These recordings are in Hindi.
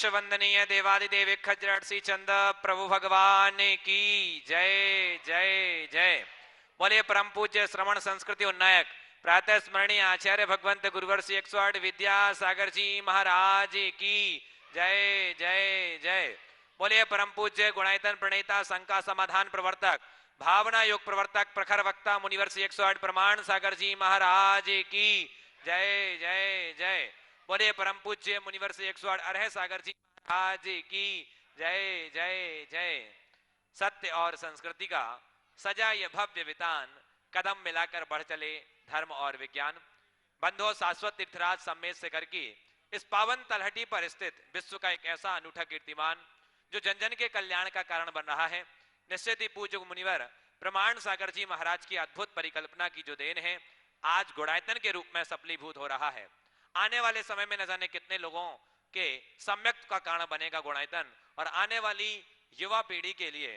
विश्व वंदनीय देवादिदेव खजरसी चंद प्रभु भगवान की जय जय जय। बोलिए परम पूज्य श्रवण संस्कृति उन्नायक प्रातः स्मरणीय आचार्य भगवंत गुरुवर श्री 108 विद्यासागर जी महाराज की जय जय जय। बोलिए परम पूज्य गुणायतन प्रणेता शंका समाधान प्रवर्तक भावना योग प्रवर्तक प्रखर वक्ता मुनिवर श्री 108 प्रमाण सागर जी महाराज की जय जय जय। बोलिए परम पूज्य मुनिवर श्री 108 अरह सागर जी महाराज की जय जय जय। सत्य और संस्कृति का सजा ये भव्य वितान कदम मिलाकर बढ़ चले धर्म और विज्ञान। बंधो शाश्वत तीर्थराज सम्मेद शिखर की इस पावन तलहटी पर स्थित विश्व का एक ऐसा अनूठा कीर्तिमान जो जन जन के कल्याण का कारण बन रहा है। निश्चित ही पूज्य मुनिवर प्रमाण सागर जी महाराज की अद्भुत परिकल्पना की जो देन है आज गुणायतन के रूप में सफलीभूत हो रहा है। आने वाले समय में न जाने कितने लोगों के सम्यक का कारण बनेगा गुणायतन और आने वाली युवा पीढ़ी के लिए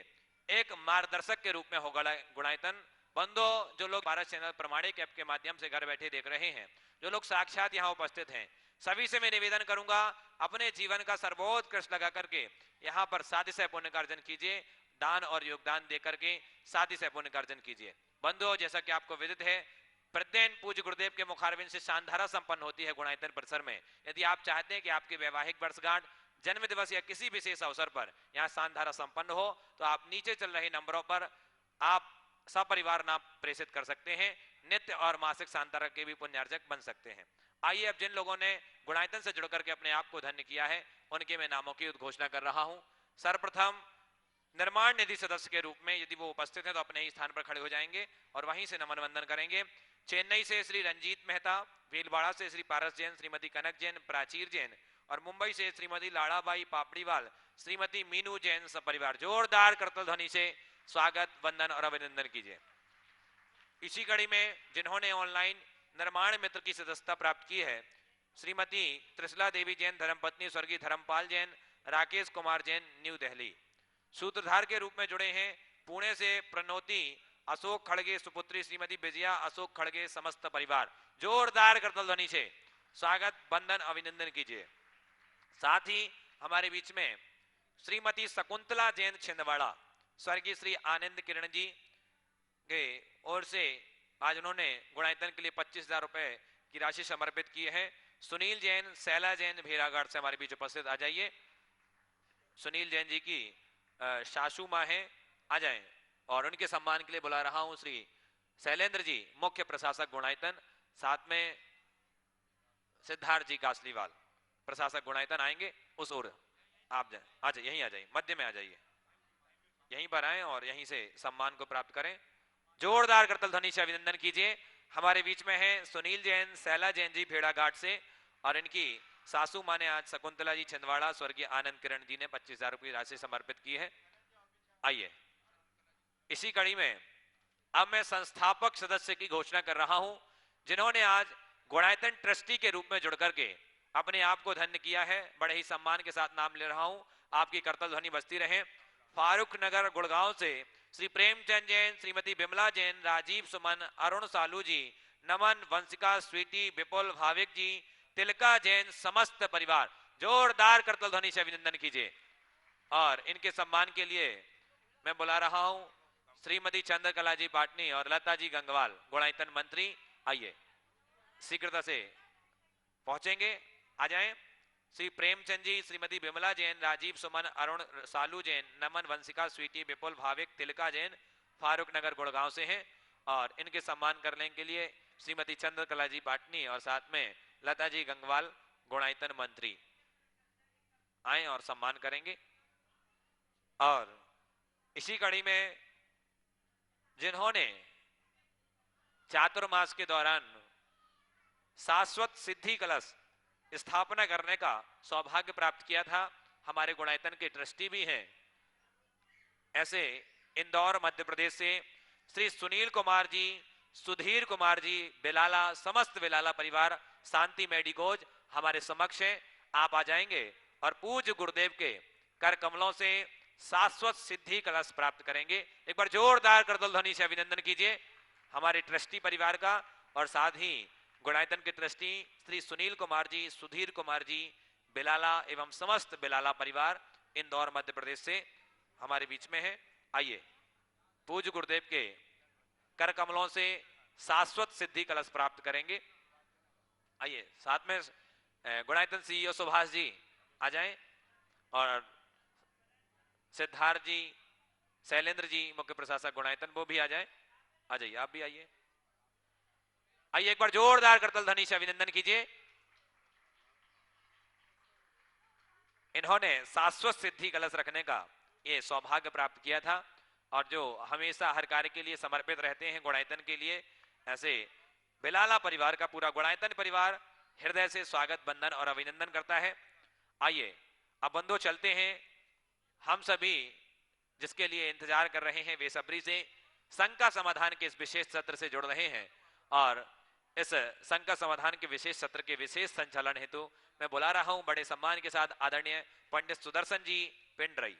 एक मार्गदर्शक के रूप में होगा गुणायतन। बंधो जो लोग भारत चैनल प्रमाणिक ऐप के माध्यम से घर बैठे देख रहे हैं, जो लोग साक्षात यहाँ उपस्थित हैं, सभी से मैं निवेदन करूंगा अपने जीवन का सर्वोत्कृष्ट लगा करके यहाँ पर सातिशय पुण्य का अर्जन कीजिए। दान और योगदान दे करके सातिशय पुण्य का अर्जन कीजिए। बंधुओं जैसा कि आपको विदित है प्रतिदिन पूज्य गुरुदेव के मुखारविंद से शानधारा संपन्न होती है गुणायतन परिसर में। यदि आप चाहते हैं कि आपकी वैवाहिक वर्षगांठ जन्म दिवस या किसी विशेष अवसर पर यहाँ शानधारा संपन्न हो तो आप नीचे चल रहे नंबरों पर आप सपरिवार नाम प्रेषित कर सकते हैं। नित्य और मासिक शानधारा के भी पुण्यार्जक बन सकते हैं। आइए अब जिन लोगों ने गुणायतन से जुड़ करके अपने आप को धन्य किया है उनके मैं नामों की उद्घोषणा कर रहा हूं। सर्वप्रथम निर्माण निधि सदस्य के रूप में यदि वो उपस्थित हैं तो अपने ही स्थान पर खड़े हो जाएंगे और वहीं से नमन वंदन करेंगे। चेन्नई से श्री रंजीत मेहता, भीलवाड़ा से श्री पारस जैन, श्रीमती कनक जैन, प्राचीर जैन और मुंबई से श्रीमती लाड़ाबाई पापड़ीवाल, श्रीमती मीनू जैन सपरिवार जोरदार करतल ध्वनि से स्वागत वंदन और अभिनंदन कीजिए। इसी कड़ी में जिन्होंने ऑनलाइन निर्माण मित्र की सदस्यता प्राप्त की है श्रीमती त्रिशला देवी जैन, धर्मपत्नी स्वर्गीय धर्मपाल जैन, राकेश कुमार जैन, न्यू दिल्ली। सूत्रधार के रूप में जुड़े हैं पुणे से प्रणोती अशोक खड़गे सुपुत्री श्रीमती विजया अशोक खड़गे समस्त परिवार। जोरदार करतल ध्वनि से स्वागत वंदन अभिनंदन कीजिए। साथ ही हमारे बीच में श्रीमती शकुंतला जैन छिंदवाड़ा, स्वर्गीय श्री आनंद किरण जी के ओर से आज उन्होंने गुणायतन के लिए 25,000 रुपए की राशि समर्पित की है। सुनील जैन, शैला जैन भेड़ाघाट से हमारे बीच उपस्थित आ जाइए। सुनील जैन जी की सासू माँ है, आ जाएं। और उनके सम्मान के लिए बुला रहा हूं श्री शैलेंद्र जी मुख्य प्रशासक गुणायतन, साथ में सिद्धार्थ जी कासलीवाल प्रशासक गुणायतन आएंगे उस ओर। आप जाए, आ जाइए, यहीं आ जाइए, मध्य में आ जाइए, यहीं पर आए और यहीं से सम्मान को प्राप्त करें। जोरदार करतल ध्वनि से अभिनंदन कीजिए। हमारे बीच में है सुनील जैन, शैला जैन जी भेड़ाघाट से और इनकी सासू माँ ने आज शकुंतला जी छिंदवाड़ा, स्वर्गीय आनंद किरण जी ने 25,000 रुपये राशि समर्पित की है। आइए इसी कड़ी में अब मैं संस्थापक सदस्य की घोषणा कर रहा हूं जिन्होंने आज गुणायतन ट्रस्टी के रूप में जुड़ करके अपने आप को धन्य किया है। बड़े ही सम्मान के साथ नाम ले रहा हूं, आपकी करतल ध्वनि बजती रहे। फारूक नगर गुड़गांव से श्री प्रेमचंद जैन, श्रीमती बिमला जैन, राजीव सुमन, अरुण सालू जी, नमन, वंशिका, स्वीटी, विपुल, भाविक जी, तिलका जैन समस्त परिवार। जोरदार करतल ध्वनि से अभिनंदन कीजिए। और इनके सम्मान के लिए मैं बुला रहा हूं श्रीमती चंद्रकला जी पाटनी और लता जी गंगवाल, गुणायतन मंत्री। आइए शीघ्रता से पहुंचेंगे, आ जाएं। श्री प्रेमचंद जी, श्रीमती बिमला जैन, राजीव सुमन, अरुण सालू जैन, नमन, वंशिका, स्वीटी, विपुल, भाविक, तिलका जैन फारूक नगर गुड़गांव से हैं और इनके सम्मान करने के लिए श्रीमती चंद्रकला जी पाटनी और साथ में लता जी गंगवाल, गुणायतन मंत्री आए और सम्मान करेंगे। और इसी कड़ी में जिन्होंने चातुर्मास के दौरान शाश्वत सिद्धि कलश स्थापना करने का सौभाग्य प्राप्त किया था, हमारे गुणायतन के ट्रस्टी भी हैं। ऐसे इंदौर मध्य प्रदेश से श्री सुनील कुमार जी, सुधीर कुमार जी, बिलाला, समस्त बिलाला परिवार, शांति मेडिकोज हमारे समक्ष है। आप आ जाएंगे और पूज्य गुरुदेव के कर कमलों से शाश्वत सिद्धि कलश प्राप्त करेंगे। एक बार जोरदार करतल ध्वनि से अभिनंदन कीजिए हमारे ट्रस्टी परिवार का। और साथ ही गुणायतन के ट्रस्टी श्री सुनील कुमार जी, सुधीर कुमार जी, बिलाला एवं समस्त बिलाला परिवार इंदौर मध्य प्रदेश से हमारे बीच में है। आइए पूज्य गुरुदेव के कर कमलों से शाश्वत सिद्धि कलश प्राप्त करेंगे। आइए साथ में गुणायतन सीईओ सुभाष जी आ जाएं और सिद्धार्थ जी, शैलेंद्र जी मुख्य प्रशासक गुणायतन वो भी आ जाएं। आ जाइए, आप भी आइए। आइए एक बार जोरदार करतल ध्वनि से अभिनंदन कीजिए। इन्होंने शाश्वत सिद्धि कलश रखने का ये सौभाग्य प्राप्त किया था और जो हमेशा हर कार्य के लिए समर्पित रहते हैं गुणायतन के लिए, ऐसे बिलाला परिवार का पूरा गुणायतन परिवार हृदय से स्वागत, वंदन और अभिनंदन करता है। आइए अब बंधु चलते हैं। हम सभी जिसके लिए इंतजार कर रहे हैं बेसब्री से शंका समाधान के इस विशेष सत्र से जुड़ रहे हैं और इस शंका समाधान के विशेष सत्र के विशेष संचालन हेतु मैं बुला रहा हूं बड़े सम्मान के साथ आदरणीय पंडित सुदर्शन जी पिंडरई।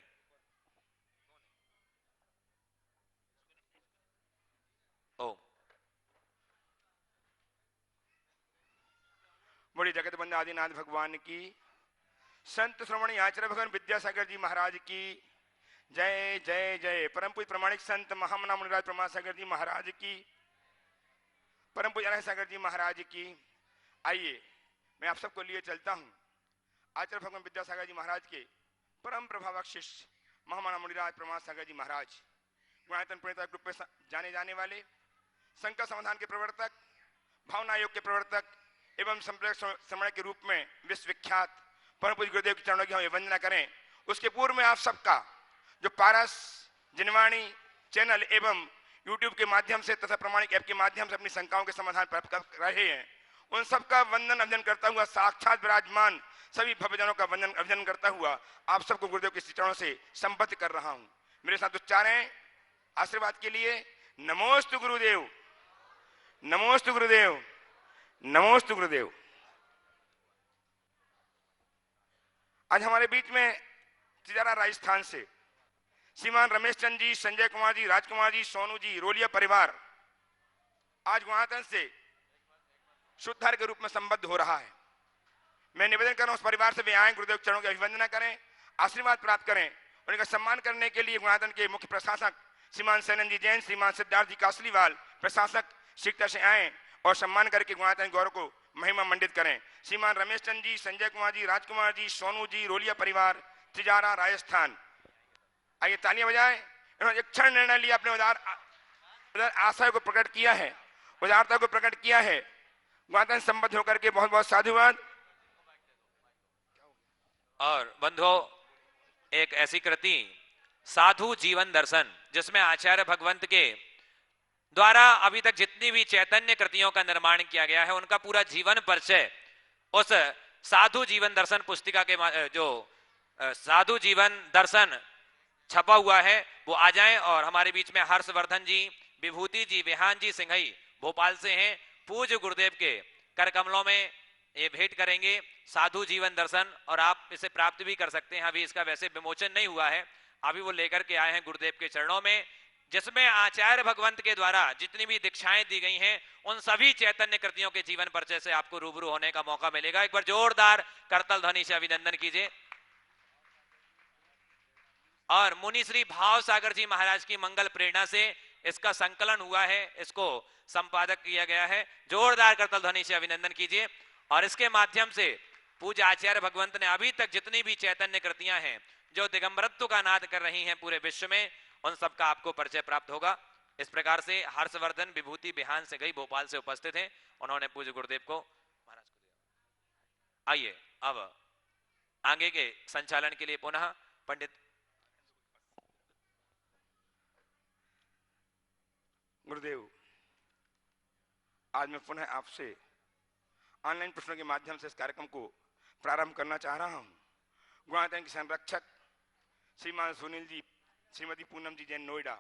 ओम बड़ी जगत बंद आदिनाथ भगवान की, संत श्रवण आचार्य भगवान विद्यासागर जी महाराज की जय जय जय। परम पूज्य प्रमाणिक संत महामना मुनिराज प्रमासागर जी महाराज की, परम पूज्य अनंत सागर जी महाराज की। आइए मैं आप सबको लिए चलता हूं आचार्य भगवान विद्यासागर जी महाराज के परम प्रभावक शिष्य महामना मुनिराज प्रमासागर जी महाराज, गुणायतन प्रणेता ग्रुप में जाने जाने वाले, शंकर समाधान के प्रवर्तक, भावना योग के प्रवर्तक एवं संप्रेषण समय के रूप में विश्वविख्यात परम पूज्य गुरुदेव के चरणों की हम वंदना करें। उसके पूर्व में आप सबका जो पारस जनवाणी चैनल एवं यूट्यूब के माध्यम से तथा प्रमाणिक ऐप के माध्यम से अपनी शंकाओं के समाधान प्राप्त कर रहे हैं, उन सबका वंदन अभिनंदन करता हुआ, साक्षात विराजमान सभी भक्तजनों का वंदन अभिनंदन करता हुआ आप सबको गुरुदेव के चरणों से संबद्ध कर रहा हूं। मेरे साथ उच्चारें आशीर्वाद के लिए, नमोस्तु गुरुदेव, नमोस्तु गुरुदेव, नमोस्तु गुरुदेव। आज हमारे बीच में चिजारा राजस्थान से श्रीमान रमेश चंद जी, संजय कुमार जी, राजकुमार जी, सोनू जी, रोलिया परिवार आज गुणायतन से शुद्धार के रूप में संबद्ध हो रहा है। मैं निवेदन कर रहा हूं उस परिवार से भी आए, गुरुदेव चरणों की अभिवंदना करें, आशीर्वाद प्राप्त करें। उनका सम्मान करने के लिए गुणायतन के मुख्य प्रशासक श्रीमान सैनन जी जैन, श्रीमान सिद्धार्थ जी कासलीवाल प्रशासक शिक्षा से आए और सम्मान करके गुणायतन गौरव को महिमा मंडित करें। श्रीमान रमेश चंद जी, संजय कुमार जी, राजकुमार जी, सोनू जी, रोलिया परिवार, तिजारा राजस्थान। आइए तालियां बजाएं। इन्होंने एक क्षण निर्णय लिया, अपने उदार आशय को प्रकट किया है, उदारता को प्रकट किया है। गुणायतन संबद्ध होकर के बहुत बहुत साधुवाद। और बंधुओं, एक ऐसी कृति साधु जीवन दर्शन जिसमें आचार्य भगवंत के द्वारा अभी तक जितनी भी चैतन्य कृतियों का निर्माण किया गया है उनका पूरा जीवन परिचय उस साधु जीवन दर्शन पुस्तिका के जो साधु जीवन दर्शन छपा हुआ है वो आ जाएं। और हमारे बीच में हर्षवर्धन जी, विभूति जी, विहान जी सिंघई भोपाल से हैं, पूज्य गुरुदेव के कर कमलों में ये भेंट करेंगे साधु जीवन दर्शन, और आप इसे प्राप्त भी कर सकते हैं। अभी इसका वैसे विमोचन नहीं हुआ है, अभी वो लेकर के आए हैं गुरुदेव के चरणों में, जिसमें आचार्य भगवंत के द्वारा जितनी भी दीक्षाएं दी गई हैं उन सभी चैतन्य कृतियों के जीवन परिचय से आपको रूबरू होने का मौका मिलेगा। एक बार जोरदार करतल ध्वनि से अभिनंदन कीजिए। और मुनि श्री भाव सागर जी महाराज की मंगल प्रेरणा से इसका संकलन हुआ है, इसको संपादक किया गया है। जोरदार करतल ध्वनि से अभिनंदन कीजिए। और इसके माध्यम से पूज्य आचार्य भगवंत ने अभी तक जितनी भी चैतन्य कृतियां हैं जो दिगंबरत्व का नाद कर रही हैं पूरे विश्व में, उन सबका आपको परिचय प्राप्त होगा। इस प्रकार से हर्षवर्धन, विभूति, बिहान से गई भोपाल से उपस्थित हैं, उन्होंने पूज्य गुरुदेव को महाराज को दिया। आइए अब आगे के संचालन के लिए पुनः पंडित गुरुदेव, आज मैं पुनः आपसे ऑनलाइन प्रश्नों के माध्यम से इस कार्यक्रम को प्रारंभ करना चाह रहा हूं। गुणायतन के संरक्षक श्रीमान सुनील जी, श्रीमती पूनम जी जैन नोएडा,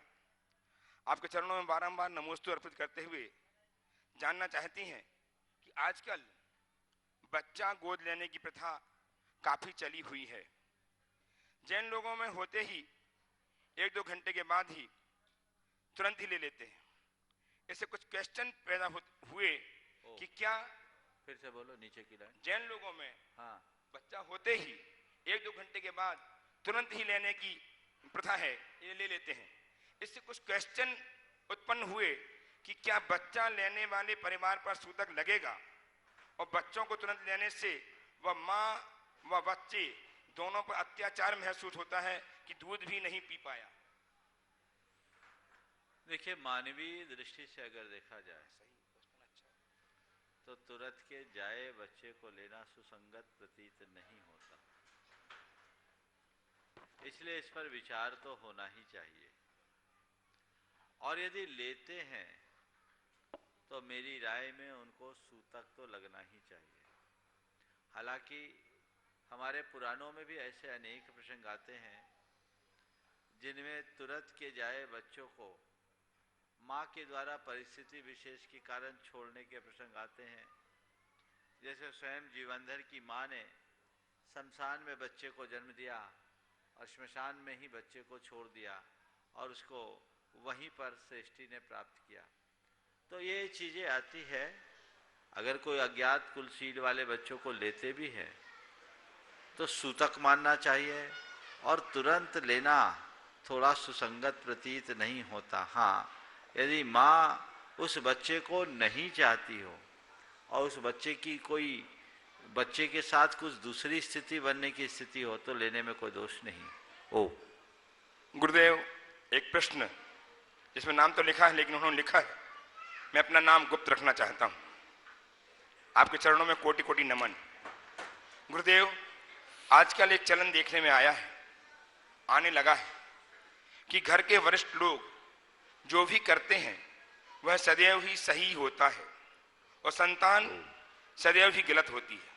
आपके चरणों में बारंबार नमोस्तु अर्पित करते हुए जानना चाहती हैं कि आजकल बच्चा गोद लेने की प्रथा काफी चली हुई है। जैन लोगों में होते ही 1-2 घंटे के बाद ही तुरंत ही ले लेते हैं। इससे कुछ क्वेश्चन पैदा हुए कि क्या, फिर से बोलो, नीचे की लाइन। जैन लोगों में हाँ, बच्चा होते ही 1-2 घंटे के बाद तुरंत ही लेने की प्रथा है, ये ले लेते हैं। इससे कुछ क्वेश्चन उत्पन्न हुए कि क्या बच्चा लेने वाले परिवार पर सूतक लगेगा, और बच्चों को तुरंत लेने से वह माँ व बच्चे दोनों पर अत्याचार महसूस होता है कि दूध भी नहीं पी पाया। देखिए, मानवीय दृष्टि से अगर देखा जाए तो तुरंत के जाए बच्चे को लेना सुसंगत प्रतीत नहीं होता, इसलिए इस पर विचार तो होना ही चाहिए। और यदि लेते हैं तो मेरी राय में उनको सूतक तो लगना ही चाहिए। हालांकि हमारे पुराणों में भी ऐसे अनेक प्रसंग आते हैं जिनमें तुरंत के जाए बच्चों को माँ के द्वारा परिस्थिति विशेष के कारण छोड़ने के प्रसंग आते हैं। जैसे स्वयं जीवनधर की माँ ने शमशान में बच्चे को जन्म दिया और श्मशान में ही बच्चे को छोड़ दिया और उसको वहीं पर सृष्टि ने प्राप्त किया। तो ये चीज़ें आती है। अगर कोई अज्ञात कुलशील वाले बच्चों को लेते भी है तो सूतक मानना चाहिए, और तुरंत लेना थोड़ा सुसंगत प्रतीत नहीं होता। हाँ, यदि माँ उस बच्चे को नहीं चाहती हो और उस बच्चे की कोई बच्चे के साथ कुछ दूसरी स्थिति बनने की स्थिति हो तो लेने में कोई दोष नहीं। ओ गुरुदेव, एक प्रश्न, इसमें नाम तो लिखा है लेकिन उन्होंने लिखा है, मैं अपना नाम गुप्त रखना चाहता हूं। आपके चरणों में कोटि कोटि नमन। गुरुदेव, आजकल एक चलन देखने में आया है, आने लगा है कि घर के वरिष्ठ लोग जो भी करते हैं वह सदैव ही सही होता है और संतान सदैव ही गलत होती है।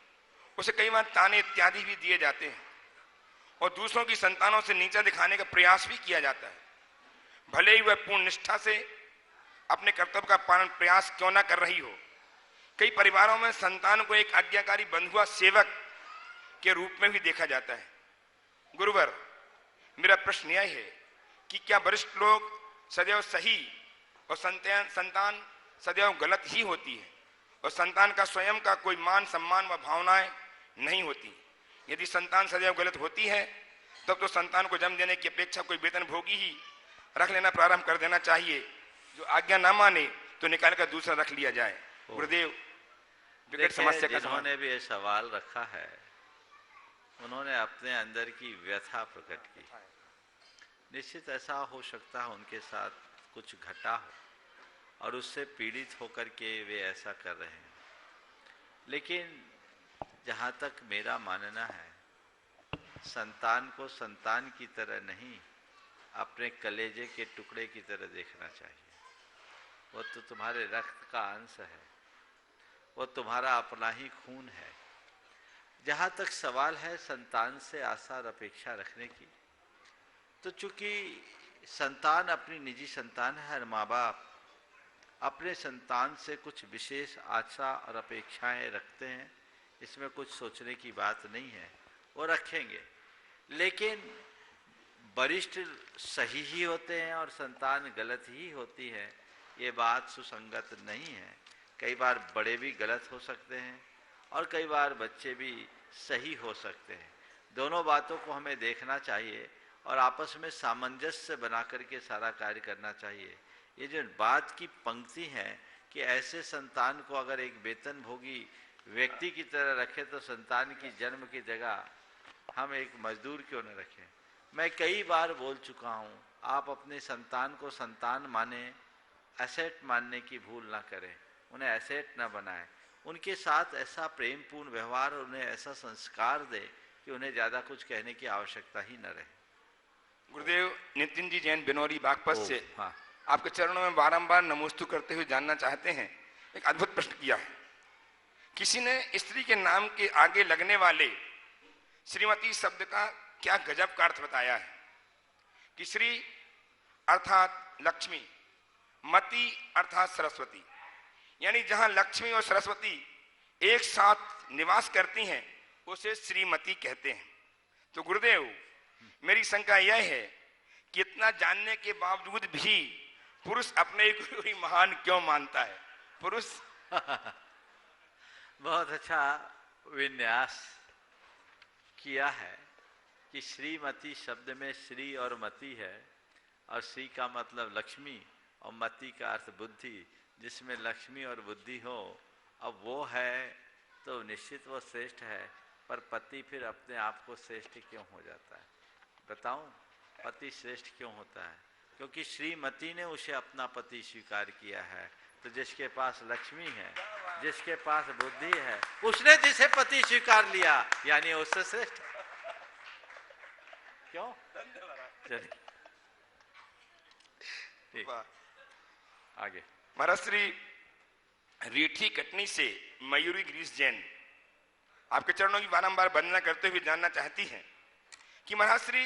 उसे कई बार ताने इत्यादि भी दिए जाते हैं और दूसरों की संतानों से नीचा दिखाने का प्रयास भी किया जाता है, भले ही वह पूर्ण निष्ठा से अपने कर्तव्य का पालन प्रयास क्यों ना कर रही हो। कई परिवारों में संतान को एक आज्ञाकारी बंधुआ सेवक के रूप में भी देखा जाता है। गुरुवर, मेरा प्रश्न यह है कि क्या वरिष्ठ लोग सदैव सही और संतान सदैव गलत ही होती है और संतान का स्वयं का कोई मान सम्मान व भावनाएं नहीं होती? यदि संतान सदैव गलत होती है तब तो संतान को जन्म देने की अपेक्षा कोई वेतन भोगी ही रख लेना प्रारंभ कर देना चाहिए। जो आज्ञा ना माने तो निकाल कर दूसरा रख लिया जाए। गुरुदेव, विकट समस्या का जिन्होंने भी ये सवाल रखा है उन्होंने अपने अंदर की व्यथा प्रकट की। निश्चित ऐसा हो सकता है उनके साथ कुछ घटा हो और उससे पीड़ित होकर के वे ऐसा कर रहे हैं। लेकिन जहाँ तक मेरा मानना है, संतान को संतान की तरह नहीं अपने कलेजे के टुकड़े की तरह देखना चाहिए। वो तो तुम्हारे रक्त का अंश है, वो तुम्हारा अपना ही खून है। जहाँ तक सवाल है संतान से आशा और अपेक्षा रखने की, तो चूंकि संतान अपनी निजी संतान है, हर माँ बाप अपने संतान से कुछ विशेष आशा और अपेक्षाएं रखते हैं, इसमें कुछ सोचने की बात नहीं है, वो रखेंगे। लेकिन वरिष्ठ सही ही होते हैं और संतान गलत ही होती है, ये बात सुसंगत नहीं है। कई बार बड़े भी गलत हो सकते हैं और कई बार बच्चे भी सही हो सकते हैं। दोनों बातों को हमें देखना चाहिए और आपस में सामंजस्य बना करके सारा कार्य करना चाहिए। ये जो बात की पंक्ति है कि ऐसे संतान को अगर एक वेतन भोगी व्यक्ति की तरह रखे तो संतान की जन्म की जगह हम एक मजदूर क्यों न रखें। मैं कई बार बोल चुका हूँ, आप अपने संतान को संतान माने, एसेट मानने की भूल ना करें, उन्हें एसेट ना बनाएं। उनके साथ ऐसा प्रेमपूर्ण व्यवहार, उन्हें ऐसा संस्कार दे कि उन्हें ज़्यादा कुछ कहने की आवश्यकता ही न रहे। गुरुदेव, नितिन जी जैन बिनौरी बागपत से हाँ, आपके चरणों में बारंबार नमोस्तु करते हुए जानना चाहते हैं। एक अद्भुत प्रश्न किया है। किसी ने स्त्री के नाम के आगे लगने वाले श्रीमती शब्द का क्या गजब का अर्थ बताया है कि श्री अर्थात लक्ष्मी, मति अर्थात सरस्वती, यानी जहां लक्ष्मी और सरस्वती एक साथ निवास करती हैं उसे श्रीमती कहते हैं। तो गुरुदेव, मेरी शंका यह है कि इतना जानने के बावजूद भी पुरुष अपने को ही महान क्यों मानता है? पुरुष बहुत अच्छा विन्यास। किया है कि श्रीमती शब्द में श्री और मति है, और श्री का मतलब लक्ष्मी और मति का अर्थ बुद्धि, जिसमें लक्ष्मी और बुद्धि हो, अब वो है तो निश्चित वो श्रेष्ठ है। पर पति फिर अपने आप को श्रेष्ठ क्यों हो जाता है? बताऊं, पति श्रेष्ठ क्यों होता है? क्योंकि श्रीमती ने उसे अपना पति स्वीकार किया है। तो जिसके पास लक्ष्मी है, जिसके पास बुद्धि है, उसने जिसे पति स्वीकार लिया, यानी उससे श्रेष्ठ। क्यों? चलिए ठीक, आगे। महाराज श्री रीठी कटनी से मयूरी ग्रीस जैन आपके चरणों की बारंबार वंदना करते हुए जानना चाहती हैं कि महाराज श्री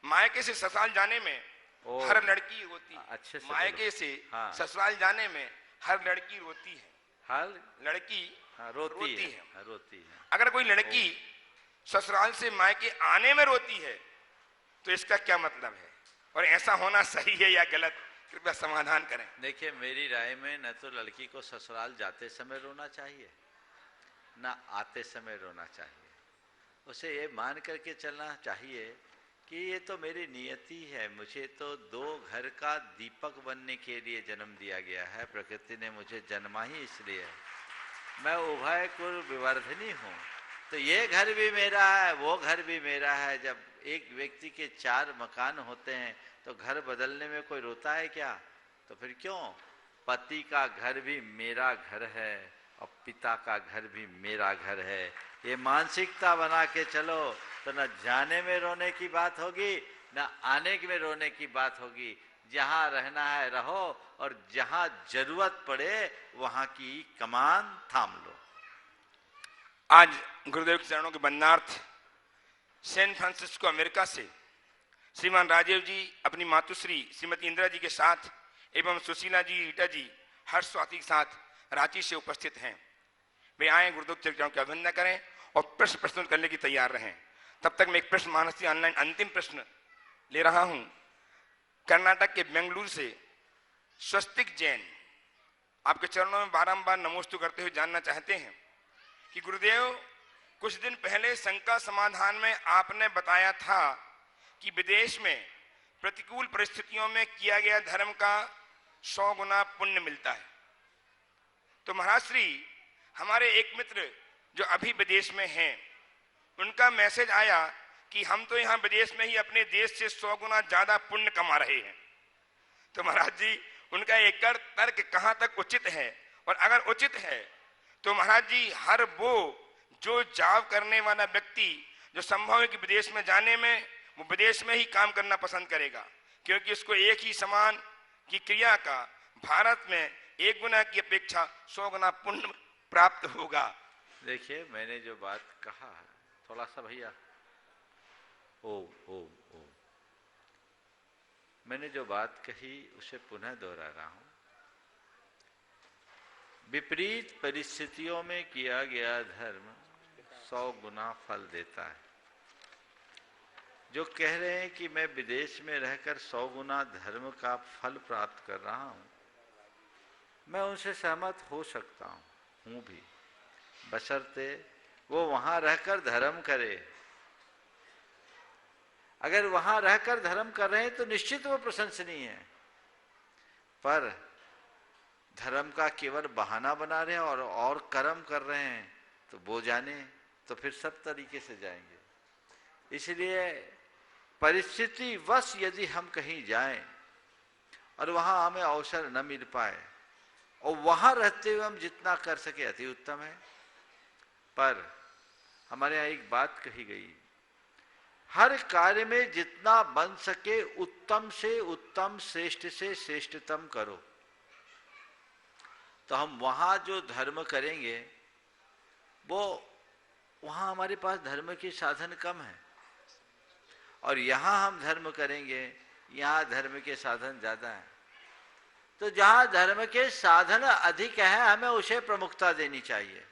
मायके से ससुराल जाने में हर लड़की रोती है। अच्छे से मायके से हाँ। ससुराल जाने में हर लड़की रोती है। हर लड़की रोती है। रोती है। अगर कोई लड़की ससुराल से मायके आने में रोती है तो इसका क्या मतलब है, और ऐसा होना सही है या गलत? कृपया समाधान करें। देखिए, मेरी राय में न तो लड़की को ससुराल जाते समय रोना चाहिए, न आते समय रोना चाहिए। उसे ये मान करके चलना चाहिए कि ये तो मेरी नियति है, मुझे तो दो घर का दीपक बनने के लिए जन्म दिया गया है। प्रकृति ने मुझे जन्मा ही इसलिए है। मैं उभय कुल विवर्धिनी हूँ, तो ये घर भी मेरा है, वो घर भी मेरा है। जब एक व्यक्ति के 4 मकान होते हैं तो घर बदलने में कोई रोता है क्या? तो फिर क्यों? पति का घर भी मेरा घर है और पिता का घर भी मेरा घर है। ये मानसिकता बना के चलो तो न जाने में रोने की बात होगी, न आने में रोने की बात होगी। जहाँ रहना है रहो, और जहाँ जरूरत पड़े वहाँ की कमान थाम लो। आज गुरुदेव के चरणों के वंदनार्थ सैन फ्रांसिस्को अमेरिका से श्रीमान राजीव जी अपनी मातुश्री श्रीमती इंदिरा जी के साथ एवं सुशीला जी, रीटा जी हर्ष स्वाति के साथ रांची से उपस्थित हैं। वे आए गुरुदेव के चरणों की अभिवंदना करें और प्रश्न प्रस्तुत करने की तैयार रहें। तब तक मैं एक प्रश्न मानसी ऑनलाइन अंतिम प्रश्न ले रहा हूं। कर्नाटक के बेंगलुरु से स्वस्तिक जैन आपके चरणों में बारंबार नमोस्तु करते हुए जानना चाहते हैं कि गुरुदेव, कुछ दिन पहले शंका समाधान में आपने बताया था कि विदेश में प्रतिकूल परिस्थितियों में किया गया धर्म का 100 गुना पुण्य मिलता है। तो महाराज श्री, हमारे एक मित्र जो अभी विदेश में हैं, उनका मैसेज आया कि हम तो यहाँ विदेश में ही अपने देश से 100 गुना ज्यादा पुण्य कमा रहे हैं। तो महाराज जी, उनका एक तर्क कहाँ तक उचित है? और अगर उचित है तो महाराज जी, हर वो जो जाव करने वाला व्यक्ति जो संभव है कि विदेश में जाने में, वो विदेश में ही काम करना पसंद करेगा, क्योंकि उसको एक ही समान की क्रिया का भारत में 1 गुना की अपेक्षा 100 गुना पुण्य प्राप्त होगा। देखिए, मैंने जो बात कहा है, थोड़ा सा भैया ओ मैंने जो बात कही उसे पुनः दोहरा रहा हूं। विपरीत परिस्थितियों में किया गया धर्म 100 गुना फल देता है। जो कह रहे हैं कि मैं विदेश में रहकर 100 गुना धर्म का फल प्राप्त कर रहा हूं, मैं उनसे सहमत हो सकता हूं भी, बशर्ते वो वहां रहकर धर्म करे। अगर वहां रहकर धर्म कर रहे हैं तो निश्चित वो प्रशंसनीय है, पर धर्म का केवल बहाना बना रहे हैं और कर्म कर रहे हैं तो वो जाने, तो फिर सब तरीके से जाएंगे। इसलिए परिस्थिति वश यदि हम कहीं जाएं और वहां हमें अवसर न मिल पाए और वहां रहते हुए हम जितना कर सके अति उत्तम है। पर हमारे यहाँ एक बात कही गई, हर कार्य में जितना बन सके उत्तम से उत्तम, श्रेष्ठ से श्रेष्ठतम करो। तो हम वहां जो धर्म करेंगे वो वहां हमारे पास धर्म के साधन कम है, और यहां हम धर्म करेंगे यहां धर्म के साधन ज्यादा है। तो जहां धर्म के साधन अधिक है हमें उसे प्रमुखता देनी चाहिए।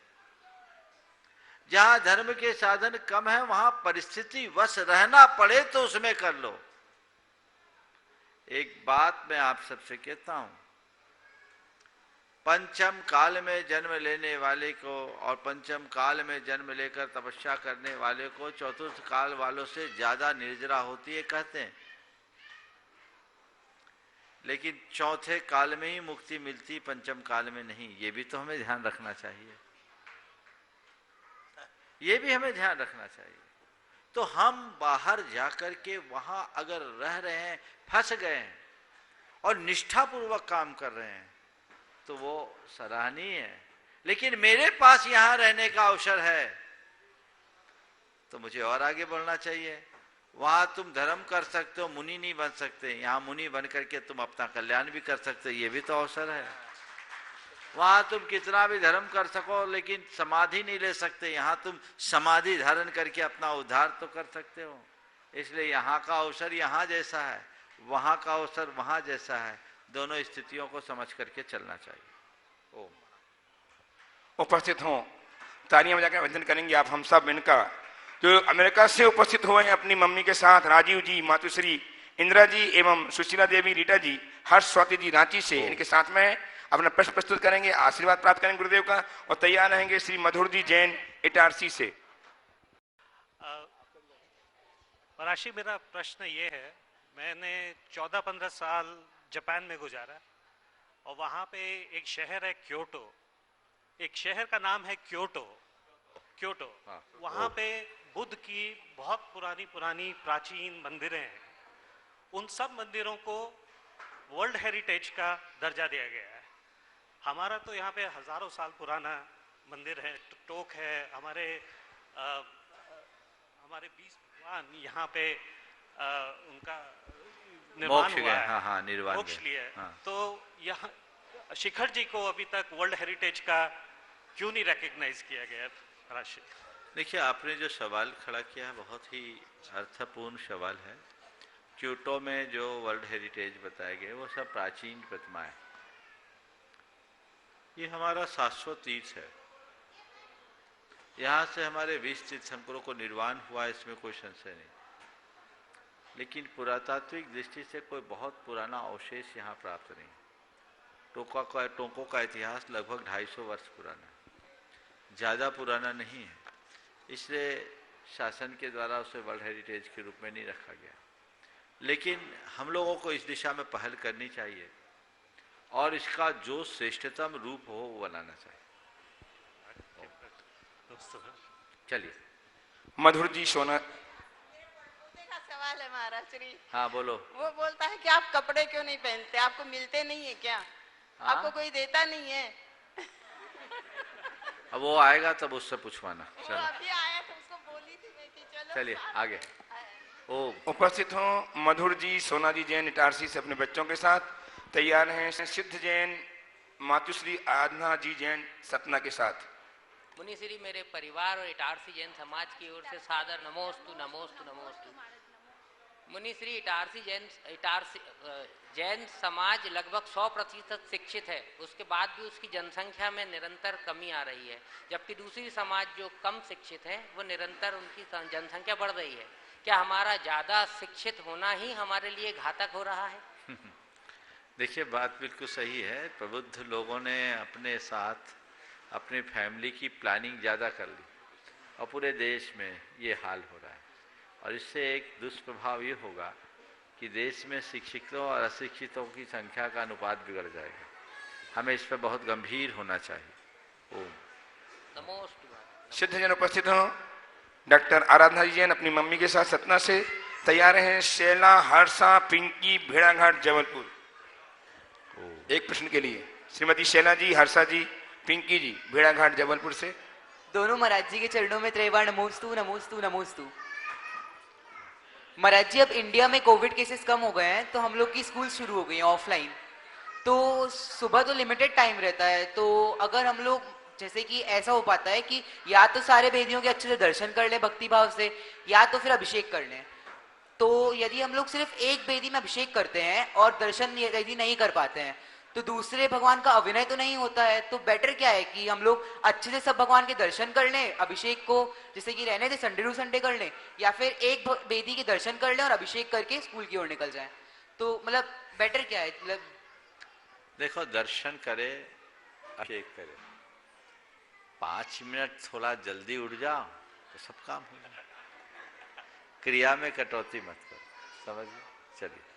जहां धर्म के साधन कम है वहां परिस्थिति वश रहना पड़े तो उसमें कर लो। एक बात मैं आप सबसे कहता हूं, पंचम काल में जन्म लेने वाले को और पंचम काल में जन्म लेकर तपस्या करने वाले को चतुर्थ काल वालों से ज्यादा निर्जरा होती है कहते हैं, लेकिन चौथे काल में ही मुक्ति मिलती, पंचम काल में नहीं। ये भी तो हमें ध्यान रखना चाहिए, ये भी हमें ध्यान रखना चाहिए। तो हम बाहर जाकर के वहां अगर रह रहे हैं, फंस गए हैं और निष्ठापूर्वक काम कर रहे हैं तो वो सराहनीय है। लेकिन मेरे पास यहां रहने का अवसर है तो मुझे और आगे बढ़ना चाहिए। वहां तुम धर्म कर सकते हो, मुनि नहीं बन सकते। यहां मुनि बन करके तुम अपना कल्याण भी कर सकते हो, ये भी तो अवसर है। वहां तुम कितना भी धर्म कर सको लेकिन समाधि नहीं ले सकते, यहां तुम समाधि धारण करके अपना उद्धार तो कर सकते हो। इसलिए यहाँ का अवसर यहाँ जैसा है, वहां का अवसर वहां जैसा है, दोनों स्थितियों को समझ करके चलना चाहिए। ओम। उपस्थित हों, तालियां बजाकर वंदन करेंगे आप हम सब मिलकर। जो अमेरिका से उपस्थित हुए हैं अपनी मम्मी के साथ, राजीव जी, मातुश्री इंदिरा जी एवं सुशीला देवी, रीटा जी, हर्ष स्वाति जी रांची से, इनके साथ में अपना प्रश्न प्रस्तुत करेंगे, आशीर्वाद प्राप्त करेंगे गुरुदेव का, और तैयार रहेंगे श्री मधुर जी जैन इटारसी से। राशि, मेरा प्रश्न ये है, मैंने 14-15 साल जापान में गुजारा और वहाँ पे एक शहर है क्योटो, एक शहर का नाम है क्योटो। वहाँ पे बुद्ध की बहुत पुरानी प्राचीन मंदिरें हैं। उन सब मंदिरों को वर्ल्ड हेरिटेज का दर्जा दिया गया है। हमारा तो यहाँ पे हजारों साल पुराना मंदिर है, टोक है, हमारे 20 भगवान यहाँ पे उनका निर्माण हुआ है, मोक्ष लिया है। तो यहाँ शिखर जी को अभी तक वर्ल्ड हेरिटेज का क्यों नहीं रिकॉग्नाइज किया गया? राशि, देखिए, आपने जो सवाल खड़ा किया है बहुत ही अर्थपूर्ण सवाल है। क्योटो में जो वर्ल्ड हेरिटेज बताए गए वो सब प्राचीन प्रतिमाएं, ये हमारा शाश्वत तीर्थ है। यहाँ से हमारे 20 तीर्थंकरों को निर्वाण हुआ, इसमें कोई संशय नहीं। लेकिन पुरातात्विक दृष्टि से कोई बहुत पुराना अवशेष यहाँ प्राप्त नहीं। टोंको का इतिहास लगभग 250 वर्ष पुराना है, ज़्यादा पुराना नहीं है। इसलिए शासन के द्वारा उसे वर्ल्ड हेरिटेज के रूप में नहीं रखा गया। लेकिन हम लोगों को इस दिशा में पहल करनी चाहिए और इसका जो श्रेष्ठतम रूप हो वो बनाना चाहिए। चलिए, मधुर जी सोना का सवाल है महाराज श्री। हाँ बोलो। वो बोलता है कि आप कपड़े क्यों नहीं पहनते, आपको मिलते नहीं है क्या? हाँ? आपको कोई देता नहीं है? अब वो आएगा तब उससे पूछवाना। चलो, अभी आया तो उसको बोली थी मैं कि चलो। चलिए आगे। उपस्थित हो मधुर जी, सोना जी जैन इटारसी से अपने बच्चों के साथ तैयार हैं सिद्ध जैन, मातुश्री आराधना जी जैन सतना के साथ। मुनि श्री, मेरे परिवार और इटारसी जैन समाज की ओर से सादर नमोस्तु नमोस्तु नमोस्तु। मुनि श्री, इटारसी जैन समाज लगभग 100% शिक्षित है, उसके बाद भी उसकी जनसंख्या में निरंतर कमी आ रही है, जबकि दूसरी समाज जो कम शिक्षित है वो निरंतर उनकी जनसंख्या बढ़ रही है। क्या हमारा ज़्यादा शिक्षित होना ही हमारे लिए घातक हो रहा है? देखिए, बात बिल्कुल सही है। प्रबुद्ध लोगों ने अपने साथ अपनी फैमिली की प्लानिंग ज़्यादा कर ली और पूरे देश में ये हाल हो रहा है। और इससे एक दुष्प्रभाव ये होगा कि देश में शिक्षितों और अशिक्षितों की संख्या का अनुपात बिगड़ जाएगा। हमें इस पर बहुत गंभीर होना चाहिए। ओम नमोस्तु। सिद्ध जन उपस्थित हो, डॉक्टर आराधना जी जैन अपनी मम्मी के साथ सतना से तैयार हैं। शैला, हर्षा, पिंकी, भेड़ाघाट, जबलपुर। एक प्रश्न के लिए श्रीमती शैला जी, हर्षा जी, पिंकी जी, भेड़ाघाट, जबलपुर से। दोनों महाराज जी के चरणों में त्रैवार नमोस्तु नमोस्तु नमोस्तु। महाराज जी, अब इंडिया में कोविड केसेस कम हो गए हैं तो हम लोग की स्कूल शुरू हो गई हैं ऑफलाइन। तो सुबह तो लिमिटेड टाइम रहता है, तो अगर हम लोग जैसे कि ऐसा हो पाता है कि या तो सारे वेदियों के अच्छे से दर्शन कर लें भक्ति भाव से, या तो फिर अभिषेक कर लें। तो यदि हम लोग सिर्फ एक वेदी में अभिषेक करते हैं और दर्शन यदि नहीं कर पाते हैं तो दूसरे भगवान का अभिनय तो नहीं होता है। तो बेटर क्या है कि हम लोग अच्छे से सब भगवान के दर्शन कर लें, अभिषेक को जैसे कि रहने थे संडे टू संडे कर लें, या फिर एक वेदी के दर्शन कर लें और अभिषेक करके स्कूल की ओर निकल जाएं। तो मतलब बेटर क्या है? मतलब देखो, दर्शन करे अभिषेक करें। 5 मिनट थोड़ा जल्दी उठ जाओ तो सब काम हो जाए। क्रिया में कटौती मत करो, समझिए। चलिए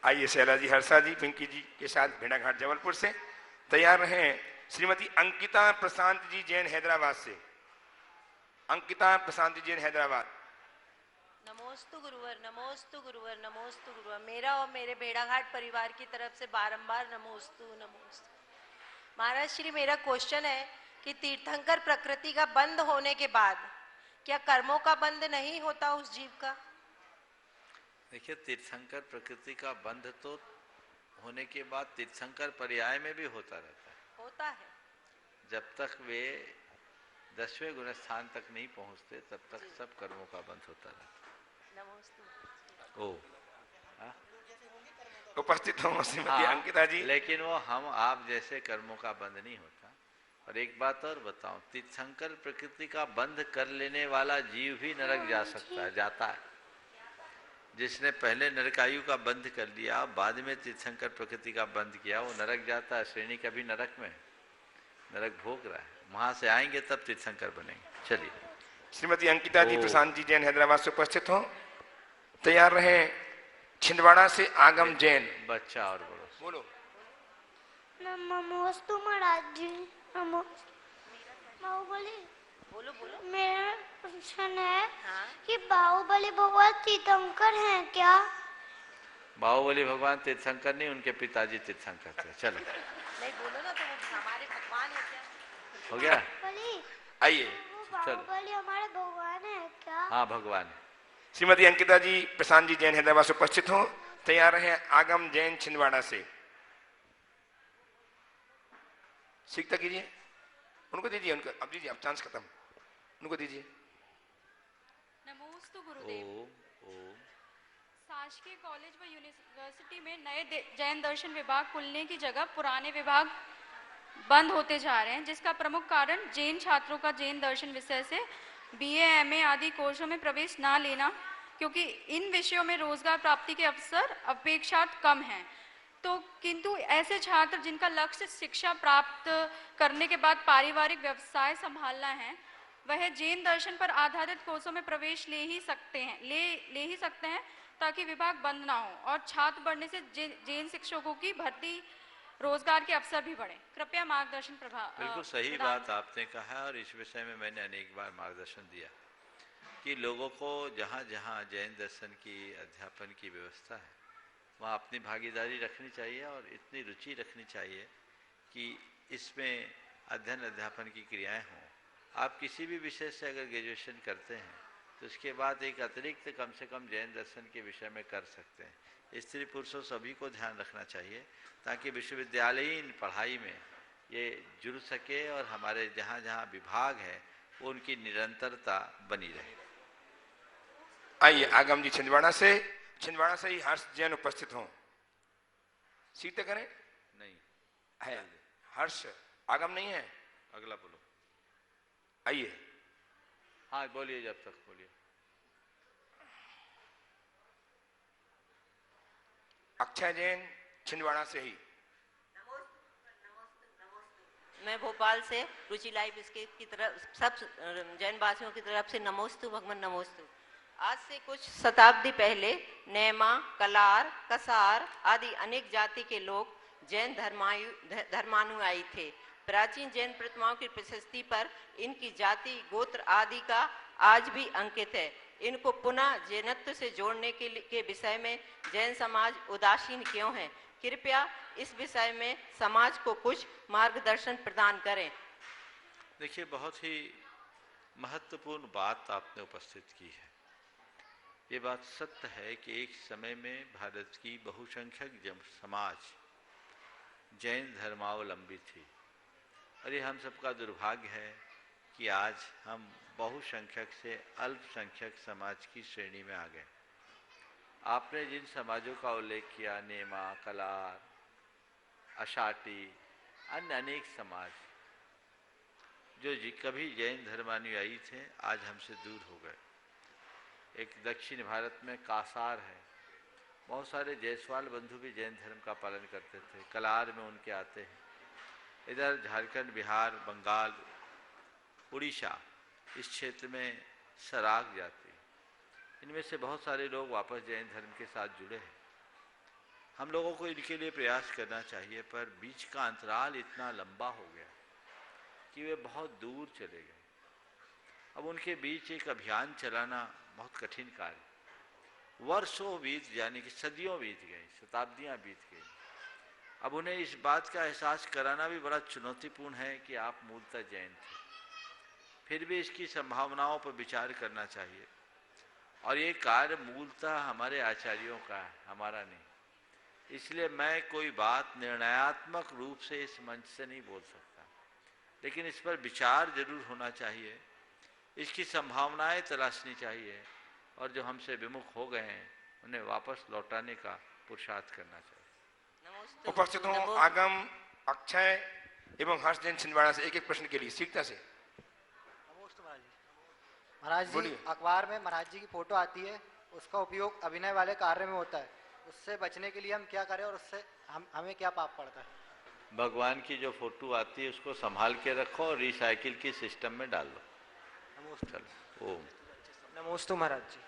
आइए शैला जी, हर्षा जी, पिंकी जी के साथ भेड़ाघाट जबलपुर से तैयार रहें। श्रीमती अंकिता प्रशांत जी जैन हैदराबाद से। अंकिता प्रशांत जी जैन हैदराबाद। नमोस्तु गुरुवर, नमोस्तु गुरुवर, नमोस्तु गुरुवर। मेरा और मेरे भेड़ाघाट परिवार की तरफ से बारंबार नमोस्तु नमोस्तु। महाराज श्री, मेरा क्वेश्चन है कि तीर्थंकर प्रकृति का बंध होने के बाद क्या कर्मों का बंध नहीं होता उस जीव का? देखिए, तीर्थंकर प्रकृति का बंध तो होने के बाद तीर्थंकर पर्याय में भी होता रहता है। होता है। जब तक वे 10वें गुण स्थान तक नहीं पहुंचते तब तक सब कर्मों का बंध होता रहता है। नमोस्तु। ओ हाँ? उपस्थित हो श्रीमती हाँ, अंकिता जी। लेकिन वो हम आप जैसे कर्मों का बंध नहीं होता। और एक बात और बताऊं, तीर्थंकर प्रकृति का बंध कर लेने वाला जीव भी नरक जा सकता है, जाता है। जिसने पहले नरकायु का बंध कर लिया, बाद में तीर्थंकर प्रकृति का बंध किया, वो नरक जाता है। श्रेणी कभी नरक में नरक भोग रहा है, वहां से आएंगे तब तीर्थंकर बनेंगे। चलिए श्रीमती अंकिता जी प्रशांत जी जैन हैदराबाद से उपस्थित हो तैयार रहे। छिंदवाड़ा से आगम जैन। बच्चा और बड़ो बोलो। नमोस्तु महाराज जी। बाहुबली। बोलो बोलो। मेरा प्रश्न है हाँ? कि बाहुबली भगवान तीर्थंकर हैं क्या? बाहुबली भगवान तीर्थंकर नहीं, उनके पिताजी तीर्थंकर थे। चलो नहीं बोलो ना, तो वो हमारे भगवान है क्या? हो गया। बाहुबली। आइए। वो बाहुबली हमारे भगवान है क्या? हाँ, भगवान है। श्रीमती अंकिता जी प्रशांत जी जैन हैदराबाद से उपस्थित हो तैयार रहे। आगम जैन छिंदवाड़ा से। सीखता कीजिए, उनको दीजिए, उनको अब दीजिए, अब चांस खत्म, उनको दीजिए। नमोस्तु गुरुदेव। ओम। शासकीय कॉलेज व यूनिवर्सिटी में नए जैन दर्शन विभाग खुलने की जगह पुराने विभाग बंद होते जा रहे हैं, जिसका प्रमुख कारण जैन छात्रों का जैन दर्शन विषय से बीए, एमए आदि कोर्सों में प्रवेश ना लेना, क्योंकि इन विषयों में रोजगार प्राप्ति के अवसर अपेक्षाकृत कम हैं। तो किंतु ऐसे छात्र जिनका लक्ष्य शिक्षा प्राप्त करने के बाद पारिवारिक व्यवसाय संभालना है, वह जैन दर्शन पर आधारित कोर्सों में प्रवेश ले ही सकते हैं ताकि विभाग बंद ना हो और छात्र बढ़ने से जैन शिक्षकों की भर्ती, रोजगार के अवसर भी बढ़े। कृपया मार्गदर्शन बिल्कुल सही बात आपने कहा है, और इस विषय में मैंने अनेक बार मार्गदर्शन दिया कि लोगों को जहाँ जहाँ जैन दर्शन की अध्यापन की व्यवस्था है वहाँ अपनी भागीदारी रखनी चाहिए और इतनी रुचि रखनी चाहिए कि इसमें अध्ययन अध्यापन की क्रियाएं हों। आप किसी भी विषय से अगर ग्रेजुएशन करते हैं तो उसके बाद एक अतिरिक्त कम से कम जैन दर्शन के विषय में कर सकते हैं। स्त्री पुरुषों सभी को ध्यान रखना चाहिए ताकि विश्वविद्यालयीन पढ़ाई में ये जुड़ सके और हमारे जहाँ जहाँ विभाग है वो उनकी निरंतरता बनी रहे। आइए आगम जी छिंदवाड़ा से ही हर्ष जैन उपस्थित हों। सीखते करें नहीं है हर्ष, आगम नहीं है। अगला बोलो। आइए। हाँ बोलिए, जब तक बोलिए। अक्षय जैन छिंदवाड़ा से ही। मैं भोपाल से रुचि लाइव इसके की तरफ सब जैन वासियों की तरफ से नमोस्तु भगवान नमोस्तु। आज से कुछ शताब्दी पहले नेमा, कलार, कसार आदि अनेक जाति के लोग जैन धर्मानुयायी थे। प्राचीन जैन प्रतिमाओं की प्रशस्ति पर इनकी जाति, गोत्र आदि का आज भी अंकित है। इनको पुनः जैनत्व से जोड़ने के विषय में जैन समाज उदासीन क्यों है? कृपया इस विषय में समाज को कुछ मार्गदर्शन प्रदान करें। देखिए, बहुत ही महत्वपूर्ण बात आपने उपस्थित की है। ये बात सत्य है कि एक समय में भारत की बहुसंख्यक समाज जैन धर्मावलंबी थी और ये हम सबका दुर्भाग्य है कि आज हम बहुसंख्यक से अल्पसंख्यक समाज की श्रेणी में आ गए। आपने जिन समाजों का उल्लेख किया, नेमा, कलार, अशाटी, अन्य अनेक समाज जो कभी जैन धर्मानुयायी थे आज हमसे दूर हो गए। एक दक्षिण भारत में कासार है, बहुत सारे जयसवाल बंधु भी जैन धर्म का पालन करते थे। कलार में उनके आते हैं, इधर झारखंड, बिहार, बंगाल, उड़ीसा, इस क्षेत्र में सराग जाति, इनमें से बहुत सारे लोग वापस जैन धर्म के साथ जुड़े हैं। हम लोगों को इनके लिए प्रयास करना चाहिए, पर बीच का अंतराल इतना लंबा हो गया कि वे बहुत दूर चले गए। अब उनके बीच एक अभियान चलाना बहुत कठिन कार्य। वर्षों बीत, यानी कि सदियों बीत गई, शताब्दियां बीत गई। अब उन्हें इस बात का एहसास कराना भी बड़ा चुनौतीपूर्ण है कि आप मूलतः जैन थे। फिर भी इसकी संभावनाओं पर विचार करना चाहिए, और ये कार्य मूलतः हमारे आचार्यों का है, हमारा नहीं। इसलिए मैं कोई बात निर्णयात्मक रूप से इस मंच से नहीं बोल सकता, लेकिन इस पर विचार जरूर होना चाहिए, इसकी संभावनाएं तलाशनी चाहिए, और जो हमसे विमुख हो गए हैं उन्हें वापस लौटाने का पुरुषार्थ करना चाहिए। उपस्थित हूँ आगम, अक्षय एवं हर्ष जैन छिंदवाड़ा से एक एक प्रश्न के लिए शीघ्रता से। महाराज जी, अखबार में महाराज जी की फोटो आती है, उसका उपयोग अभिनय वाले कार्य में होता है, उससे बचने के लिए हम क्या करें और उससे हमें क्या पाप पड़ता है? भगवान की जो फोटो आती है उसको संभाल के रखो और रिसाइकिल की सिस्टम में डाल दो। चलो, ओम नमोस्तु महाराज जी।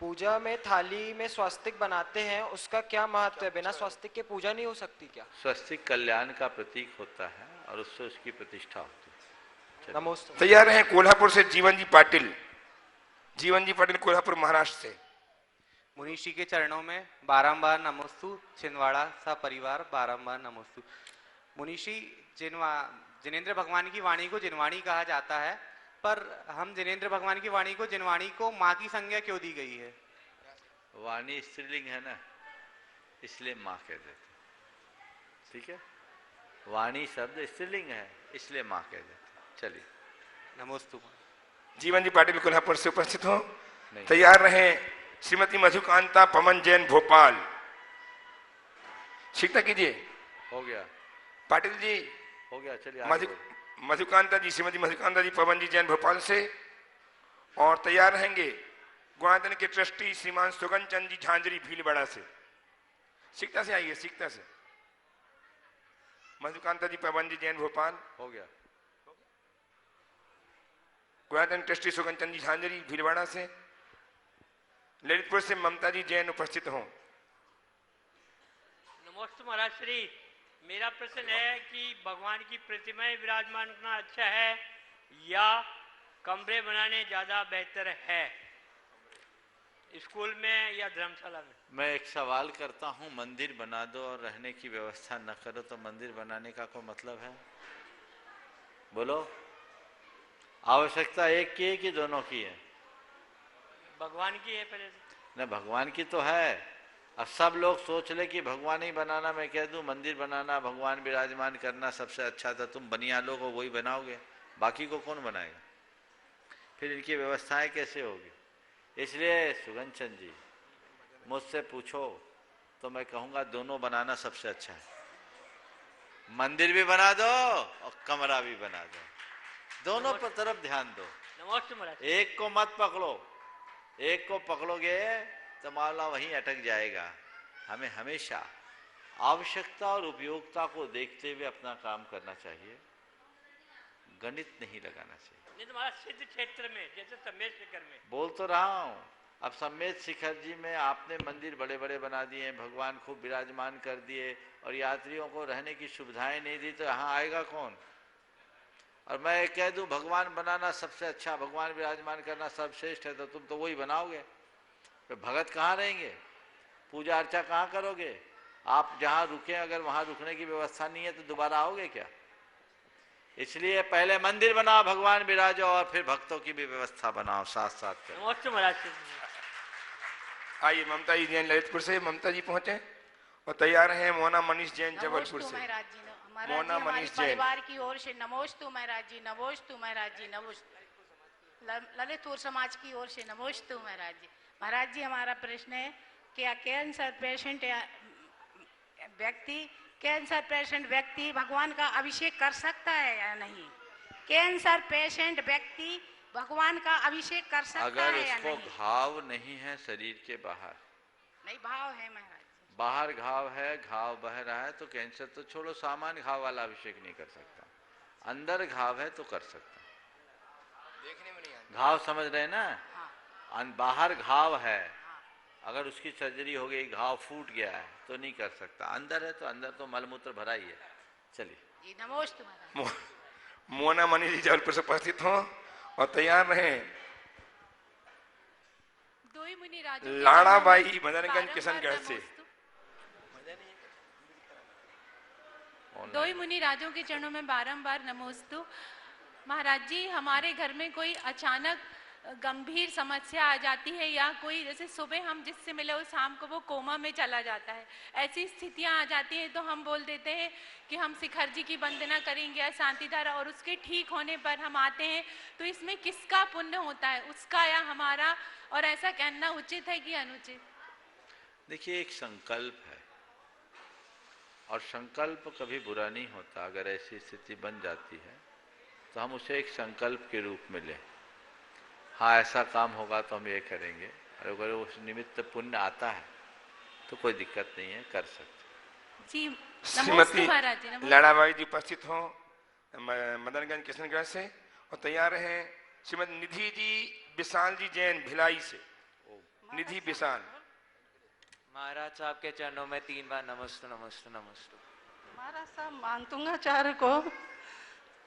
पूजा में थाली में स्वस्तिक बनाते हैं, उसका क्या महत्व है? बिना स्वस्तिक के पूजा नहीं हो सकती क्या? स्वस्तिक कल्याण का प्रतीक होता है और उससे उसकी प्रतिष्ठा होती है। नमोस्तु। तैयार हैं कोल्हापुर से जीवन जी पाटिल। जीवन जी पाटिल कोल्हापुर महाराष्ट्र से। मुनीषी के चरणों में बारंबार नमोस्तु, छिंदवाड़ा सा परिवार बारंबार नमोस्तु। मुनीषी, जिनेंद्र भगवान की वाणी को जिनवाणी कहा जाता है, पर हम जिनेंद्र भगवान की वाणी को माँ की संज्ञा क्यों दी गई है? वाणी स्त्रीलिंग है ना, इसलिए माँ कह देते। ठीक है, वाणी शब्द स्त्रीलिंग है, इसलिए माँ कह देते। चलिए, नमोस्तु। जीवन जी पाटिल कोल्हापुर से उपस्थित हो। तैयार रहे श्रीमती मधुकांता पवन जैन भोपाल। शीघ्रता कीजिए। हो गया पाटिल जी, हो गया। चलिए, मधुकांता जी, श्रीमती मधुकांता जी पवन जी जैन भोपाल से। और तैयार रहेंगे गुणादन के ट्रस्टी श्रीमान सुगन चंद जी झांझरी भीलवाड़ा से। शीघ्रता से आइए, शीघ्रता से। मधुकांता जी पवन जी जैन भोपाल। हो गया। गुणादन ट्रस्टी सुगन चंद जी झांझरी भीलवाड़ा से। ललितपुर से ममता जी जैन उपस्थित हों। नमस्ते महाराज श्री, मेरा प्रश्न है कि भगवान की प्रतिमाएं विराजमान करना अच्छा है या कमरे बनाने ज्यादा बेहतर है, स्कूल में या धर्मशाला में? मैं एक सवाल करता हूँ, मंदिर बना दो और रहने की व्यवस्था न करो तो मंदिर बनाने का कोई मतलब है? बोलो, आवश्यकता एक की है कि दोनों की है? भगवान की है पहले न, भगवान की तो है। अब सब लोग सोच ले कि भगवान ही बनाना, मैं कह दूं मंदिर बनाना, भगवान विराजमान करना सबसे अच्छा था, तुम बनिया लोग हो वही बनाओगे, बाकी को कौन बनाएगा? फिर इनकी व्यवस्थाएं कैसे होगी? इसलिए सुगन चंद जी, मुझसे पूछो तो मैं कहूँगा दोनों बनाना सबसे अच्छा है। मंदिर भी बना दो और कमरा भी बना दो, दोनों पर तरफ ध्यान दो। एक को मत पकड़ो, एक को पकड़ोगे तो मामला वहीं अटक जाएगा। हमें हमेशा आवश्यकता और उपयोगिता को देखते हुए अपना काम करना चाहिए, गणित नहीं लगाना चाहिए। नहीं तो हमारा सिद्ध क्षेत्र में जैसे सम्मेद शिखर में बोल तो रहा हूँ, अब सम्मेद शिखर जी में आपने मंदिर बड़े बड़े बना दिए, भगवान खूब विराजमान कर दिए और यात्रियों को रहने की सुविधाएं नहीं दी, तो यहाँ आएगा कौन? और मैं कह दूं भगवान बनाना सबसे अच्छा, भगवान विराजमान करना सर्वश्रेष्ठ है, तो तुम तो वही बनाओगे, तो भगत कहाँ रहेंगे? पूजा अर्चा कहाँ करोगे? आप जहाँ रुके अगर वहाँ रुकने की व्यवस्था नहीं है तो दोबारा आओगे क्या? इसलिए पहले मंदिर बनाओ, भगवान विराजो, और फिर भक्तों की भी व्यवस्था बनाओ साथ साथ। आइए ममता जी जैन ललितपुर से। ममता जी पहुंचे और तैयार हैं मोना मनीष जैन जबलपुर से। मोना मनीष जैन परिवार की ओर से नमोस्तु महाराज जी, नमोस्तु महाराज जी, नमोस्तु ललितपुर समाज की ओर से नमोस्तु महाराज जी। महाराज जी, हमारा प्रश्न है क्या कैंसर पेशेंट व्यक्ति भगवान का अभिषेक कर सकता है या नहीं? कैंसर पेशेंट व्यक्ति भगवान का अभिषेक कर सकता है या नहीं? अगर उसको घाव नहीं है शरीर के बाहर, नहीं भाव है महाराज, बाहर घाव है, घाव बह रहा है, तो कैंसर तो छोड़ो, सामान्य घाव वाला अभिषेक नहीं कर सकता। अंदर घाव है तो कर सकता। देखने में नहीं आता। घाव समझ रहे हैं ना, बाहर घाव है, अगर उसकी सर्जरी हो गई, घाव फूट गया है तो नहीं कर सकता। अंदर है तो अंदर तो मलमूत्र भरा ही है। चलिए जी नमोस्तु महाराज। मोना मनी जी जबलपुर से उपस्थित हो और तैयार रहे। दो ही मुनि राजों लाड़ाबाई मदनगंज किशनगढ़ से। दो ही मुनि राजों के चरणों में बारंबार नमोस्तु। महाराज जी, हमारे घर में कोई अचानक गंभीर समस्या आ जाती है या कोई जैसे सुबह हम जिससे मिले और शाम को वो कोमा में चला जाता है, ऐसी स्थितियां आ जाती हैं तो हम बोल देते हैं कि हम शिखर जी की वंदना करेंगे या शांतिधारा, और उसके ठीक होने पर हम आते हैं, तो इसमें किसका पुण्य होता है, उसका या हमारा? और ऐसा कहना उचित है कि अनुचित? देखिए, एक संकल्प है और संकल्प कभी बुरा नहीं होता। अगर ऐसी स्थिति बन जाती है तो हम उसे एक संकल्प के रूप में लें। हाँ, ऐसा काम होगा तो हम ये करेंगे, और अगर उस निमित्त पुण्य आता है तो कोई दिक्कत नहीं है, कर सकते। जी श्रीमती लाड़ाबाई जी उपस्थित हो मदनगंज किशनगढ़ से और तैयार रहे। श्रीमती निधि जी विशाल जी जैन भिलाई से। निधि विशाल। महाराज साहब के चरणों में 3 बार नमस्तु नमस्तु नमस्तु। महाराज साहब, मानतुंगाचार्य को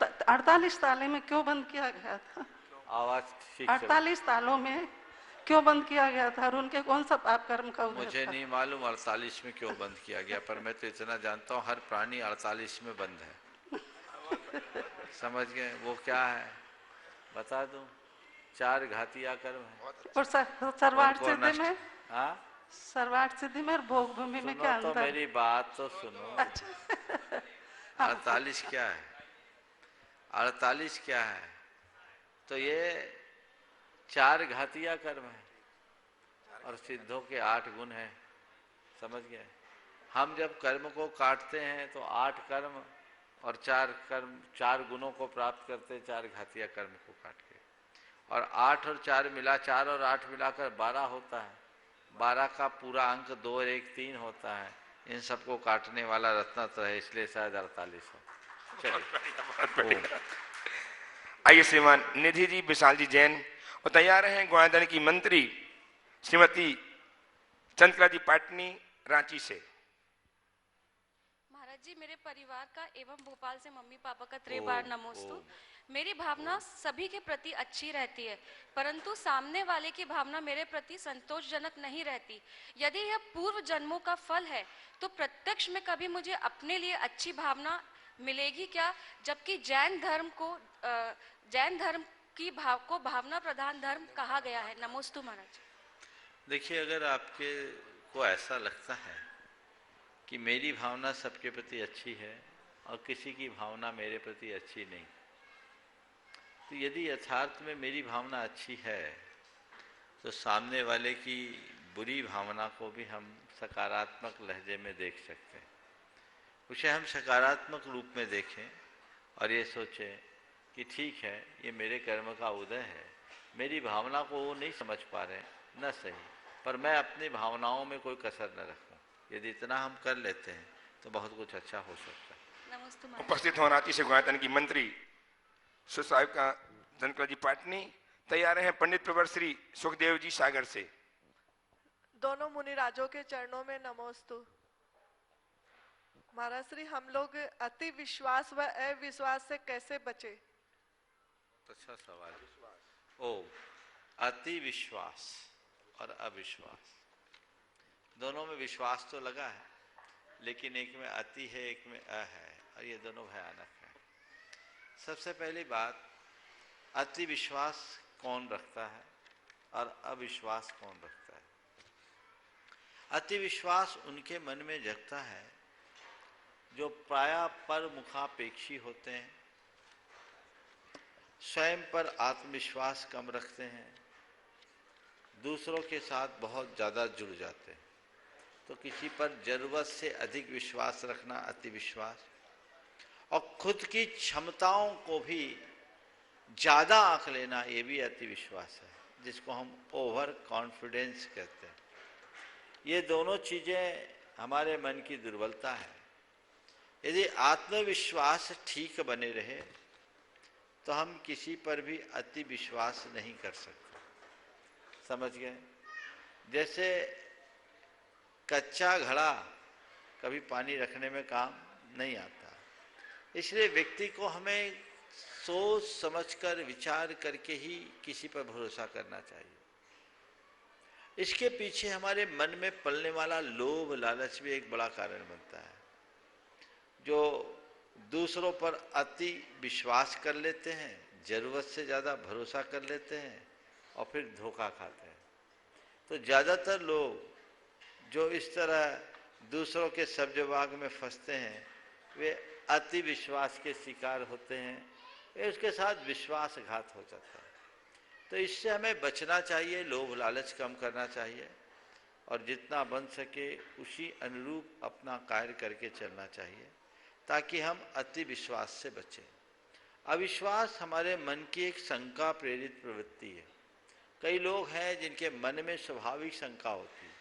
48 ताले में क्यों बंद किया गया था? आवाज ठीक 48 तालों में क्यों बंद किया गया था और उनके कौन सा पाप कर्म का उदय मुझे था? नहीं मालूम 48 में क्यों बंद किया गया, पर मैं तो इतना जानता हूँ हर प्राणी 48 में बंद है। समझ गए? वो क्या है बता दूं? 4 घातिया कर्म है। और सर्वार्थ सिद्धि में? हाँ, सर्वार्थ सिद्धि में और भोग भूमि में क्या तो अंतर? मेरी बात तो सुनो। 48 क्या है? 48 क्या है? तो ये 4 घातिया कर्म है और सिद्धों के 8 गुण हैं। समझ गए? हम जब कर्म को काटते हैं तो 8 कर्म और 4 कर्म, 4 गुणों को प्राप्त करते हैं 4 घातिया कर्म को काट के। और 8 और 4 मिला, 4 और 8 मिलाकर 12 होता है। 12 का पूरा अंक 2 और 1 3 होता है। इन सबको काटने वाला रत्नत्र है, इसलिए शायद 48 हो। चलिए, आइए श्रीमान निधि जी विशाल जी जैन और तैयार हैं ग्वादन की मंत्री श्रीमती चंद्रकला जी पाटनी रांची से। महाराज जी, मेरे परिवार का एवं भोपाल से मम्मी पापा का 3 बार नमोस्तु। मेरी भावना सभी के प्रति अच्छी रहती है, परंतु सामने वाले की भावना मेरे प्रति संतोषजनक नहीं रहती। यदि यह पूर्व जन्मों का फल है तो प्रत्यक्ष में कभी मुझे अपने लिए अच्छी भावना मिलेगी क्या? जबकि जैन धर्म की भावना प्रधान धर्म कहा गया है। नमोस्तु महाराज। देखिए, अगर आपके को ऐसा लगता है कि मेरी भावना सबके प्रति अच्छी है और किसी की भावना मेरे प्रति अच्छी नहीं, तो यदि यथार्थ में मेरी भावना अच्छी है तो सामने वाले की बुरी भावना को भी हम सकारात्मक लहजे में देख सकते हैं। उसे हम सकारात्मक रूप में देखें और ये सोचें कि ठीक है, ये मेरे कर्म का उदय है। मेरी भावना को वो नहीं समझ पा रहे, न सही, पर मैं अपनी भावनाओं में कोई कसर न रखूं। यदि इतना हम कर लेते हैं तो बहुत कुछ अच्छा हो सकता है। उपस्थित हो रांची से ग्वादन की मंत्री सुसाहिब का चंद्रकला जी पाटनी। तैयार हैं पंडित प्रवर श्री सुखदेव जी सागर से। दोनों मुनि राजों के चरणों में नमोस्तु। महाराज श्री, हम लोग अति विश्वास व अविश्वास से कैसे बचे? अच्छा सवाल। ओ, अति विश्वास और अविश्वास दोनों में विश्वास तो लगा है, लेकिन एक में अति है, एक में अ है, और ये दोनों भयानक है। सबसे पहली बात, अति विश्वास कौन रखता है और अविश्वास कौन रखता है? अति विश्वास उनके मन में जगता है जो प्रायः पर मुखापेक्षी होते हैं, स्वयं पर आत्मविश्वास कम रखते हैं, दूसरों के साथ बहुत ज़्यादा जुड़ जाते हैं। तो किसी पर जरूरत से अधिक विश्वास रखना अति विश्वास, और खुद की क्षमताओं को भी ज़्यादा आंक लेना, ये भी अति विश्वास है, जिसको हम ओवर कॉन्फिडेंस कहते हैं। ये दोनों चीज़ें हमारे मन की दुर्बलता है। यदि आत्मविश्वास ठीक बने रहे तो हम किसी पर भी अति विश्वास नहीं कर सकते। समझ गए? जैसे कच्चा घड़ा कभी पानी रखने में काम नहीं आता, इसलिए व्यक्ति को हमें सोच समझकर विचार करके ही किसी पर भरोसा करना चाहिए। इसके पीछे हमारे मन में पलने वाला लोभ लालच भी एक बड़ा कारण बनता है, जो दूसरों पर अति विश्वास कर लेते हैं, जरूरत से ज़्यादा भरोसा कर लेते हैं और फिर धोखा खाते हैं। तो ज़्यादातर लोग जो इस तरह दूसरों के सब्जवाग में फंसते हैं वे अति विश्वास के शिकार होते हैं, उसके साथ विश्वासघात हो जाता है। तो इससे हमें बचना चाहिए, लोभ लालच कम करना चाहिए और जितना बन सके उसी अनुरूप अपना कार्य करके चलना चाहिए ताकि हम अति विश्वास से बचें। अविश्वास हमारे मन की एक शंका प्रेरित प्रवृत्ति है। कई लोग हैं जिनके मन में स्वाभाविक शंका होती है,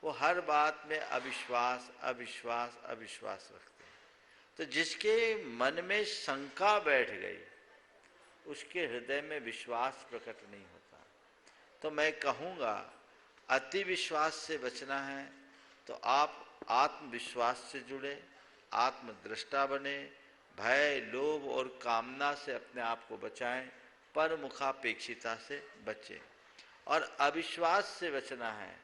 वो हर बात में अविश्वास अविश्वास अविश्वास रखते हैं। तो जिसके मन में शंका बैठ गई उसके हृदय में विश्वास प्रकट नहीं होता। तो मैं कहूँगा अति विश्वास से बचना है तो आप आत्मविश्वास से जुड़े, आत्मदृष्टा बने, भय लोभ और कामना से अपने आप को बचाएं, परमुखापेक्षिता से बचें। और अविश्वास से बचना है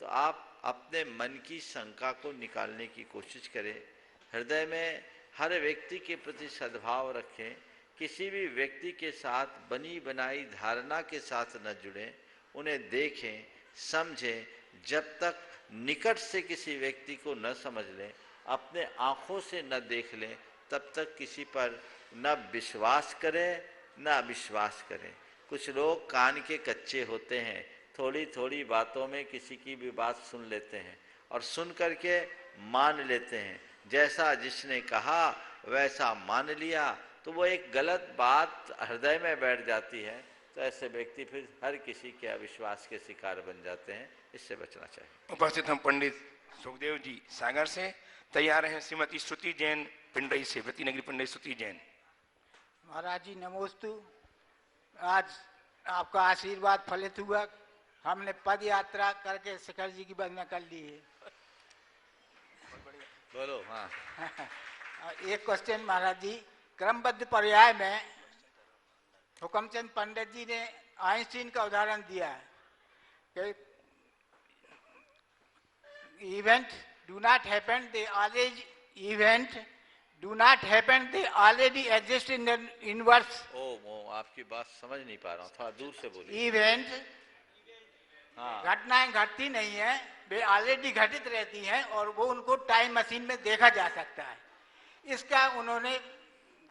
तो आप अपने मन की शंका को निकालने की कोशिश करें। हृदय में हर व्यक्ति के प्रति सद्भाव रखें, किसी भी व्यक्ति के साथ बनी बनाई धारणा के साथ न जुड़ें, उन्हें देखें समझें। जब तक निकट से किसी व्यक्ति को न समझ लें, अपने आँखों से न देख लें, तब तक किसी पर न विश्वास करें न अविश्वास करें। कुछ लोग कान के कच्चे होते हैं, थोड़ी थोड़ी बातों में किसी की भी बात सुन लेते हैं और सुन करके मान लेते हैं, जैसा जिसने कहा वैसा मान लिया, तो वो एक गलत बात हृदय में बैठ जाती है। तो ऐसे व्यक्ति फिर हर किसी के अविश्वास के शिकार बन जाते हैं। इससे बचना चाहिए। उपस्थित हम पंडित सुखदेव जी सागर से, तैयार हैं श्रीमती श्रुति जैन पिंडई से, व्रतीनगरी पिंडई श्रुति जैन। महाराज जी नमोस्तु। आज आपका आशीर्वाद फलित हुआ, हमने पद यात्रा करके शिखर जी की वंदना कर ली है। बोलो। हाँ। एक क्वेश्चन महाराज जी, क्रमबद्ध पर्याय में हुकमचंद पंडित जी ने आइंस्टीन का उदाहरण दिया है कि event do not happen, they always event do not happen, they already exist in universe. ओ आपकी बात समझ नहीं पा रहा हूँ, थोड़ा दूर से बोलिए। इवेंट, हाँ, घटनाएं घटती नहीं है, वे ऑलरेडी घटित रहती हैं और वो उनको टाइम मशीन में देखा जा सकता है। इसका उन्होंने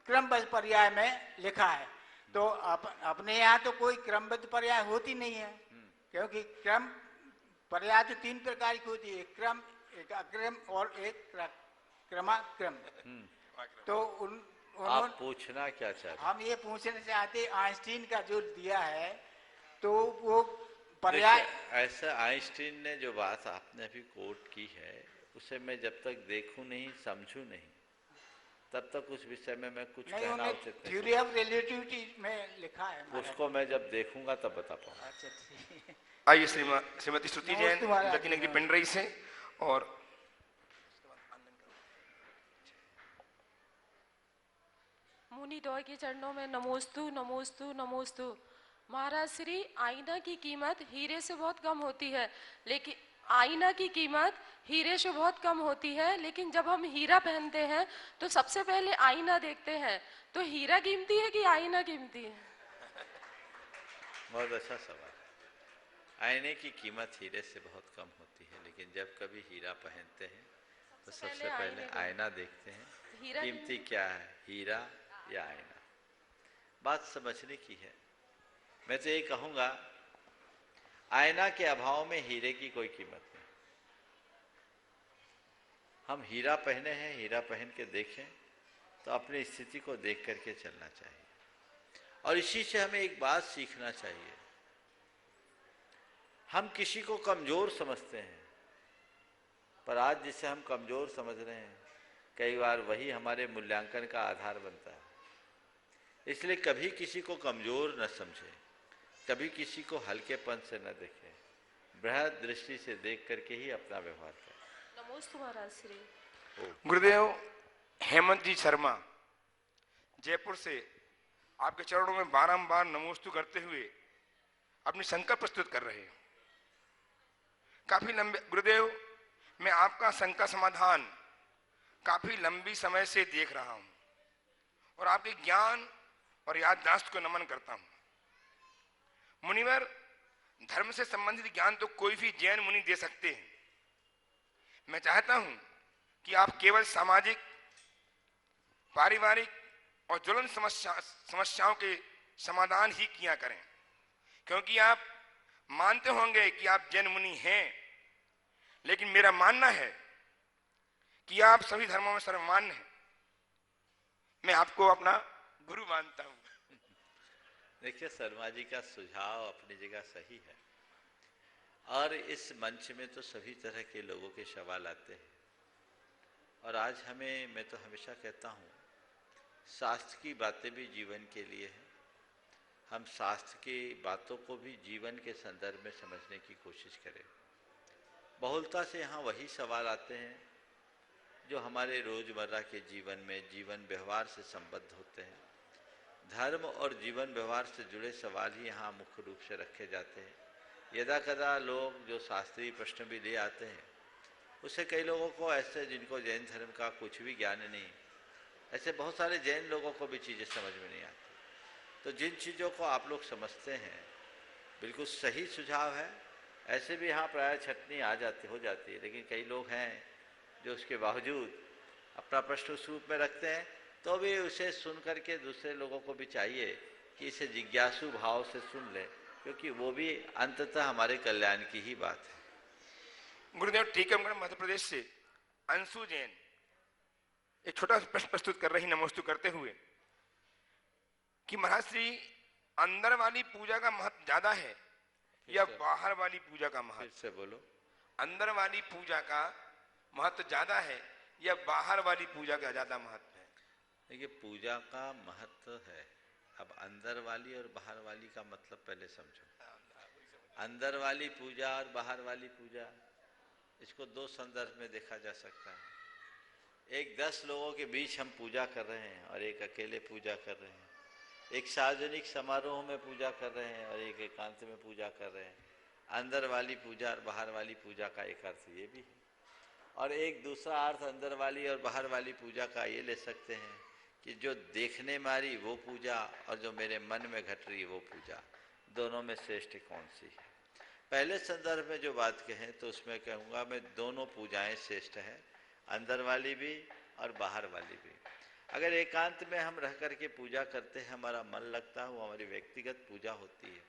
क्रमबद्ध पर्याय में लिखा है। तो अपने यहाँ तो कोई क्रमबद्ध पर्याय होती नहीं है, क्योंकि क्रम पर्याय तो तीन प्रकार की होती है, एक क्रम, एक अक्रम और एक क्रमाक्रम। तो आप पूछना क्या चाहते? हम ये पूछना चाहते आइंस्टीन का जो दिया है तो वो पर्याय। ऐसा आइंस्टीन ने जो बात आपने अभी कोट की है उसे मैं जब तक देखूं नहीं समझूं नहीं तब तक उस विषय में मैं कुछ कहना उचित नहीं। थ्योरी ऑफ रिलेटिविटी में लिखा है, उसको मैं जब देखूंगा तब बता पाऊंगा। अच्छा ठीक। आइए श्रीमती श्रुति जैन व्रतीनगरी पिंडई से। और मुनि द्वय के चरणों में नमोस्तु नमोस्तु नमोस्तु। महाराज श्री, आईना की कीमत हीरे से बहुत कम होती है, लेकिन आईना की कीमत हीरे से बहुत कम होती है, लेकिन जब हम हीरा पहनते हैं तो सबसे पहले आईना देखते हैं। तो हीरा कीमती है कि आईना कीमती है? बहुत अच्छा सवाल। आईने की कीमत हीरे से बहुत कम होती है, लेकिन जब कभी हीरा पहनते हैं तो सबसे पहले आईना देखते हैं। कीमती क्या है, हीरा या आईना? बात समझने की है। मैं तो ये कहूँगा आईना के अभाव में हीरे की कोई कीमत नहीं। हम हीरा पहने हैं, हीरा पहन के देखें तो अपनी स्थिति को देख करके चलना चाहिए। और इसी से हमें एक बात सीखना चाहिए, हम किसी को कमजोर समझते हैं, पर आज जिसे हम कमजोर समझ रहे हैं कई बार वही हमारे मूल्यांकन का आधार बनता है। इसलिए कभी किसी को कमजोर न समझे, कभी किसी को हल्केपन से न देखें, बृहद दृष्टि से देख करके ही अपना व्यवहार करें। नमोस्तु महाराज श्री। गुरुदेव हेमंत जी शर्मा जयपुर से आपके चरणों में बारंबार नमोस्तु करते हुए अपनी शंका प्रस्तुत कर रहे हैं। काफी लंबे गुरुदेव, मैं आपका शंका समाधान काफी लंबी समय से देख रहा हूं और आपके ज्ञान और याददाश्त को नमन करता हूं। मुनिवर, धर्म से संबंधित ज्ञान तो कोई भी जैन मुनि दे सकते हैं। मैं चाहता हूं कि आप केवल सामाजिक, पारिवारिक और ज्वलन समस्याओं के समाधान ही किया करें, क्योंकि आप मानते होंगे कि आप जैन मुनि हैं, लेकिन मेरा मानना है कि आप सभी धर्मों में सर्वमान्य हैं। मैं आपको अपना गुरु मानता हूं। देखिए, शर्मा जी का सुझाव अपनी जगह सही है और इस मंच में तो सभी तरह के लोगों के सवाल आते हैं और आज मैं तो हमेशा कहता हूँ, शास्त्र की बातें भी जीवन के लिए हैं। हम शास्त्र की बातों को भी जीवन के संदर्भ में समझने की कोशिश करें। बहुलता से यहाँ वही सवाल आते हैं जो हमारे रोजमर्रा के जीवन में जीवन व्यवहार से संबद्ध होते हैं। धर्म और जीवन व्यवहार से जुड़े सवाल ही यहाँ मुख्य रूप से रखे जाते हैं। यदा कदा लोग जो शास्त्रीय प्रश्न भी ले आते हैं, उससे कई लोगों को ऐसे जिनको जैन धर्म का कुछ भी ज्ञान नहीं, ऐसे बहुत सारे जैन लोगों को भी चीज़ें समझ में नहीं आती। तो जिन चीज़ों को आप लोग समझते हैं, बिल्कुल सही सुझाव है। ऐसे भी यहाँ प्राय छटनी हो जाती है, लेकिन कई लोग हैं जो उसके बावजूद अपना प्रश्न उस रूप में रखते हैं, तो भी उसे सुन करके दूसरे लोगों को भी चाहिए कि इसे जिज्ञासु भाव से सुन ले, क्योंकि वो भी अंततः हमारे कल्याण की ही बात है। गुरुदेव, टीकमगढ़ मध्य प्रदेश से अंशु जैन एक छोटा सा प्रश्न प्रस्तुत कर रही नमोस्तु करते हुए कि महाराज श्री, अंदर वाली पूजा का महत्व ज्यादा है या बाहर वाली पूजा का महत्व? फिर से बोलो। अंदर वाली पूजा का महत्व ज्यादा है या बाहर वाली पूजा का ज्यादा महत्व है? देखिए, पूजा का महत्व है। अब अंदर वाली और बाहर वाली का मतलब पहले समझो। अंदर वाली पूजा और बाहर वाली पूजा, इसको दो संदर्भ में देखा जा सकता है। एक 10 लोगों के बीच हम पूजा कर रहे हैं और एक अकेले पूजा कर रहे हैं। एक सार्वजनिक समारोह में पूजा कर रहे हैं और एक एकांत में पूजा कर रहे हैं। अंदर वाली पूजा और बाहर वाली पूजा का एक अर्थ ये भी है, और एक दूसरा अर्थ अंदर वाली और बाहर वाली पूजा का ये ले सकते हैं कि जो देखने में आ रही वो पूजा और जो मेरे मन में घट रही वो पूजा, दोनों में श्रेष्ठ कौन सी है? पहले संदर्भ में जो बात कहें तो उसमें कहूँगा मैं दोनों पूजाएं श्रेष्ठ हैं, अंदर वाली भी और बाहर वाली भी। अगर एकांत में हम रह करके पूजा करते हैं, हमारा मन लगता है, वो हमारी व्यक्तिगत पूजा होती है।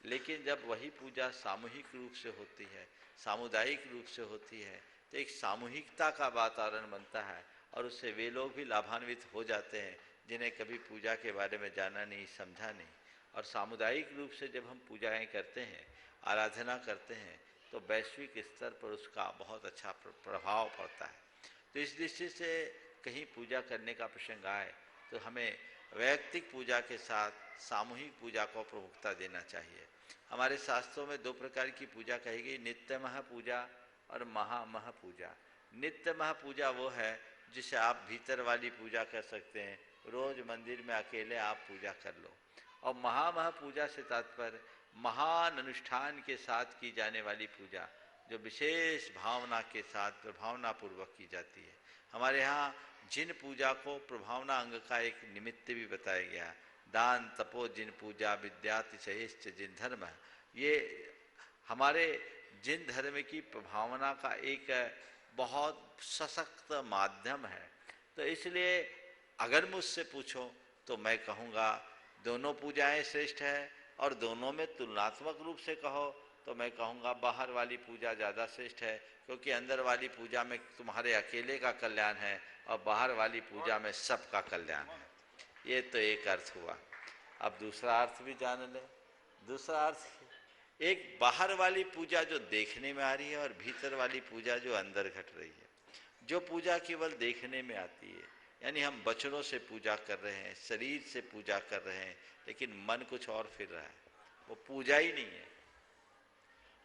लेकिन जब वही पूजा सामूहिक रूप से होती है, सामुदायिक रूप से होती है, तो एक सामूहिकता का वातावरण बनता है और उससे वे लोग भी लाभान्वित हो जाते हैं जिन्हें कभी पूजा के बारे में जाना नहीं, समझा नहीं। और सामुदायिक रूप से जब हम पूजाएं करते हैं, आराधना करते हैं, तो वैश्विक स्तर पर उसका बहुत अच्छा प्रभाव पड़ता है। तो इस दृष्टि से कहीं पूजा करने का प्रसंग आए तो हमें वैयक्तिक पूजा के साथ सामूहिक पूजा को प्रमुखता देना चाहिए। हमारे शास्त्रों में 2 प्रकार की पूजा कही गई, नित्य महापूजा और महा पूजा। नित्य महापूजा वो है जिसे आप भीतर वाली पूजा कर सकते हैं, रोज मंदिर में अकेले आप पूजा कर लो। और महापूजा से तात्पर्य महान अनुष्ठान के साथ की जाने वाली पूजा, जो विशेष भावना के साथ प्रभावना पूर्वक की जाती है। हमारे यहाँ जिन पूजा को प्रभावना अंग का एक निमित्त भी बताया गया, दान तपो जिन पूजा विद्यातिशयश्च जिन धर्म, ये हमारे जिन धर्म की प्रभावना का एक बहुत सशक्त माध्यम है। तो इसलिए अगर मुझसे पूछो तो मैं कहूँगा दोनों पूजाएं श्रेष्ठ है, और दोनों में तुलनात्मक रूप से कहो तो मैं कहूँगा बाहर वाली पूजा ज़्यादा श्रेष्ठ है, क्योंकि अंदर वाली पूजा में तुम्हारे अकेले का कल्याण है और बाहर वाली पूजा में सबका कल्याण है। ये तो एक अर्थ हुआ। अब दूसरा अर्थ भी जान ले। दूसरा अर्थ, एक बाहर वाली पूजा जो देखने में आ रही है और भीतर वाली पूजा जो अंदर घट रही है। जो पूजा केवल देखने में आती है, यानी हम वचनों से पूजा कर रहे हैं, शरीर से पूजा कर रहे हैं, लेकिन मन कुछ और फिर रहा है। वो पूजा ही नहीं है,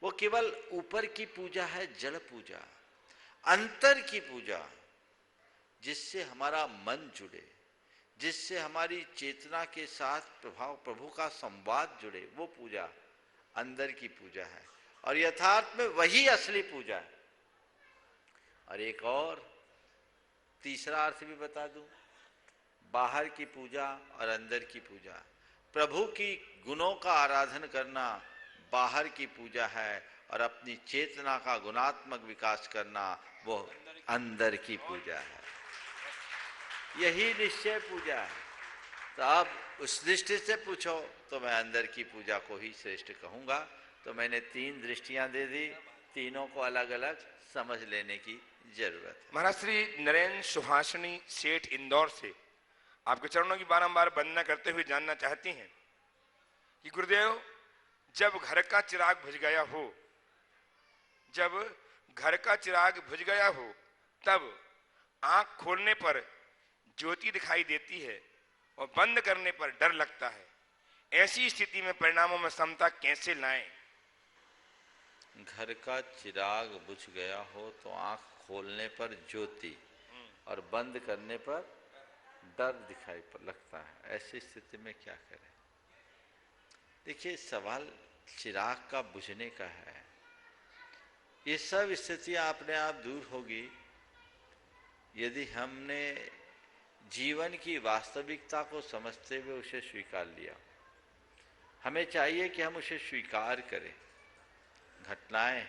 वो केवल ऊपर की पूजा है, जड़ पूजा। अंतर की पूजा, जिससे हमारा मन जुड़े, जिससे हमारी चेतना के साथ प्रभु का संवाद जुड़े, वो पूजा अंदर की पूजा है। और यथार्थ में वही असली पूजा है। और एक और तीसरा अर्थ भी बता दूं, बाहर की पूजा और अंदर की पूजा। प्रभु की गुणों का आराधन करना बाहर की पूजा है, और अपनी चेतना का गुणात्मक विकास करना वो अंदर की पूजा है। यही निश्चय पूजा है। तो आप उस दृष्टि से पूछो तो मैं अंदर की पूजा को ही श्रेष्ठ कहूंगा। तो मैंने 3 दृष्टियां दे दी, तीनों को अलग अलग समझ लेने की जरूरत है। महाराज श्री नरेंद्र सुभाषिनी सेठ इंदौर से आपके चरणों की बारंबार वंदना करते हुए जानना चाहती हैं कि गुरुदेव, जब घर का चिराग बुझ गया हो, जब घर का चिराग बुझ गया हो, तब आंख खोलने पर ज्योति दिखाई देती है और बंद करने पर डर लगता है। ऐसी स्थिति में परिणामों में समता कैसे लाएं? घर का चिराग बुझ गया हो तो आंख खोलने पर ज्योति और बंद करने पर डर दिखाई लगता है। ऐसी स्थिति में क्या करें? देखिए, सवाल चिराग का बुझने का है। ये सब स्थितियां अपने आप दूर होगी यदि हमने जीवन की वास्तविकता को समझते हुए उसे स्वीकार लिया। हमें चाहिए कि हम उसे स्वीकार करें। घटनाएं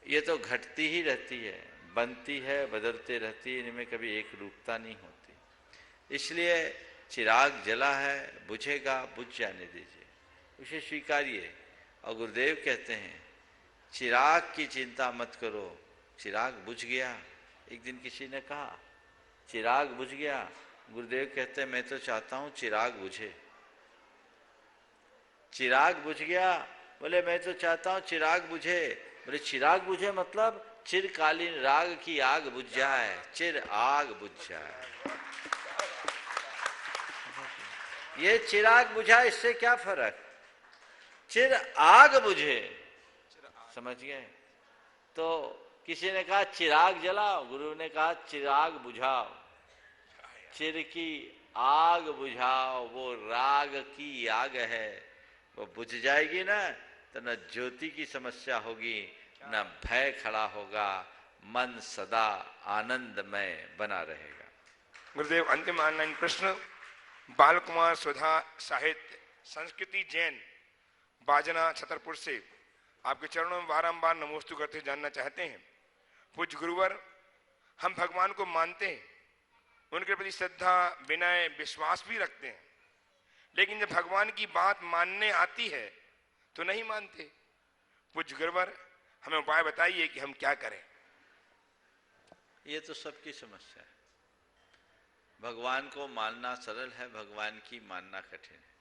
ये तो घटती ही रहती है, बनती है, बदलते रहती है, इनमें कभी एक रूपता नहीं होती। इसलिए चिराग जला है, बुझेगा, बुझ जाने दीजिए, उसे स्वीकारिए। और गुरुदेव कहते हैं चिराग की चिंता मत करो, चिराग बुझ गया। एक दिन किसी ने कहा चिराग बुझ गया, गुरुदेव कहते हैं मैं तो चाहता हूं चिराग बुझे। चिराग बुझ गया, बोले मैं तो चाहता हूं चिराग बुझे। बोले चिराग बुझे मतलब चिरकालीन राग की आग बुझ जाए, चिर आग बुझ जाए। ये चिराग बुझा, इससे क्या फर्क? चिर आग बुझे, समझ गए? तो किसी ने कहा चिराग जलाओ, गुरु ने कहा चिराग बुझाओ, चिर की आग बुझाओ। वो राग की आग है, वो बुझ जाएगी ना तो न ज्योति की समस्या होगी, न भय खड़ा होगा, मन सदा आनंदमय बना रहेगा। गुरुदेव, अंतिम ऑनलाइन प्रश्न बाल कुमार सुधा साहित्य संस्कृति जैन बाजना छतरपुर से आपके चरणों में बारंबार नमोस्तु करते जानना चाहते हैं। पूज्य गुरुवर, हम भगवान को मानते हैं, उनके प्रति श्रद्धा, विनय, विश्वास भी रखते हैं, लेकिन जब भगवान की बात मानने आती है तो नहीं मानते। पूज्य गुरुवर, हमें उपाय बताइए कि हम क्या करें। ये तो सबकी समस्या है। भगवान को मानना सरल है, भगवान की मानना कठिन है।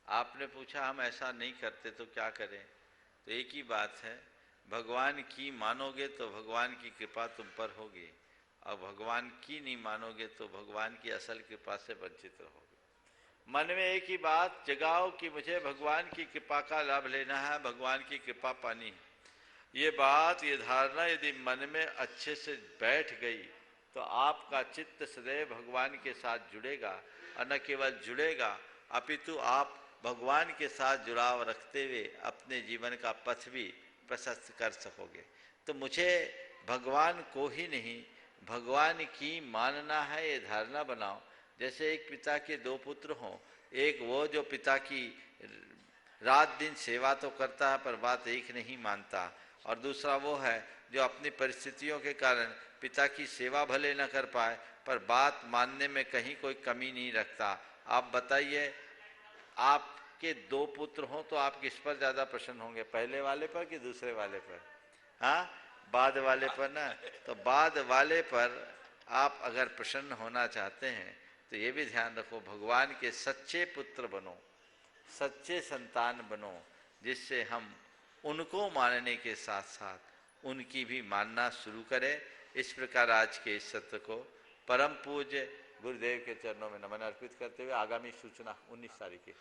आपने पूछा हम ऐसा नहीं करते तो क्या करें? तो एक ही बात है, भगवान की मानोगे तो भगवान की कृपा तुम पर होगी, और भगवान की नहीं मानोगे तो भगवान की असल कृपा से वंचित रहोगे। मन में एक ही बात जगाओ कि मुझे भगवान की कृपा का लाभ लेना है, भगवान की कृपा पानी है। ये बात, ये धारणा यदि मन में अच्छे से बैठ गई तो आपका चित्त सदैव भगवान के साथ जुड़ेगा, और न केवल जुड़ेगा अपितु आप भगवान के साथ जुड़ाव रखते हुए अपने जीवन का पथ भी प्रशस्त कर सकोगे। तो मुझे भगवान को ही नहीं, भगवान की मानना है, ये धारणा बनाओ। जैसे एक पिता के 2 पुत्र हों, एक वो जो पिता की रात दिन सेवा तो करता है पर बात एक नहीं मानता, और दूसरा वो है जो अपनी परिस्थितियों के कारण पिता की सेवा भले न कर पाए पर बात मानने में कहीं कोई कमी नहीं रखता। आप बताइए, आपके 2 पुत्र हों तो आप किस पर ज़्यादा प्रसन्न होंगे, पहले वाले पर कि दूसरे वाले पर? हाँ, बाद वाले पर ना। तो बाद वाले पर आप अगर प्रसन्न होना चाहते हैं तो ये भी ध्यान रखो, भगवान के सच्चे पुत्र बनो, सच्चे संतान बनो, जिससे हम उनको मानने के साथ साथ उनकी भी मानना शुरू करें। इस प्रकार आज के इस सत्र को परम पूज्य गुरुदेव के चरणों में नमन अर्पित करते हुए आगामी सूचना 19 तारीख की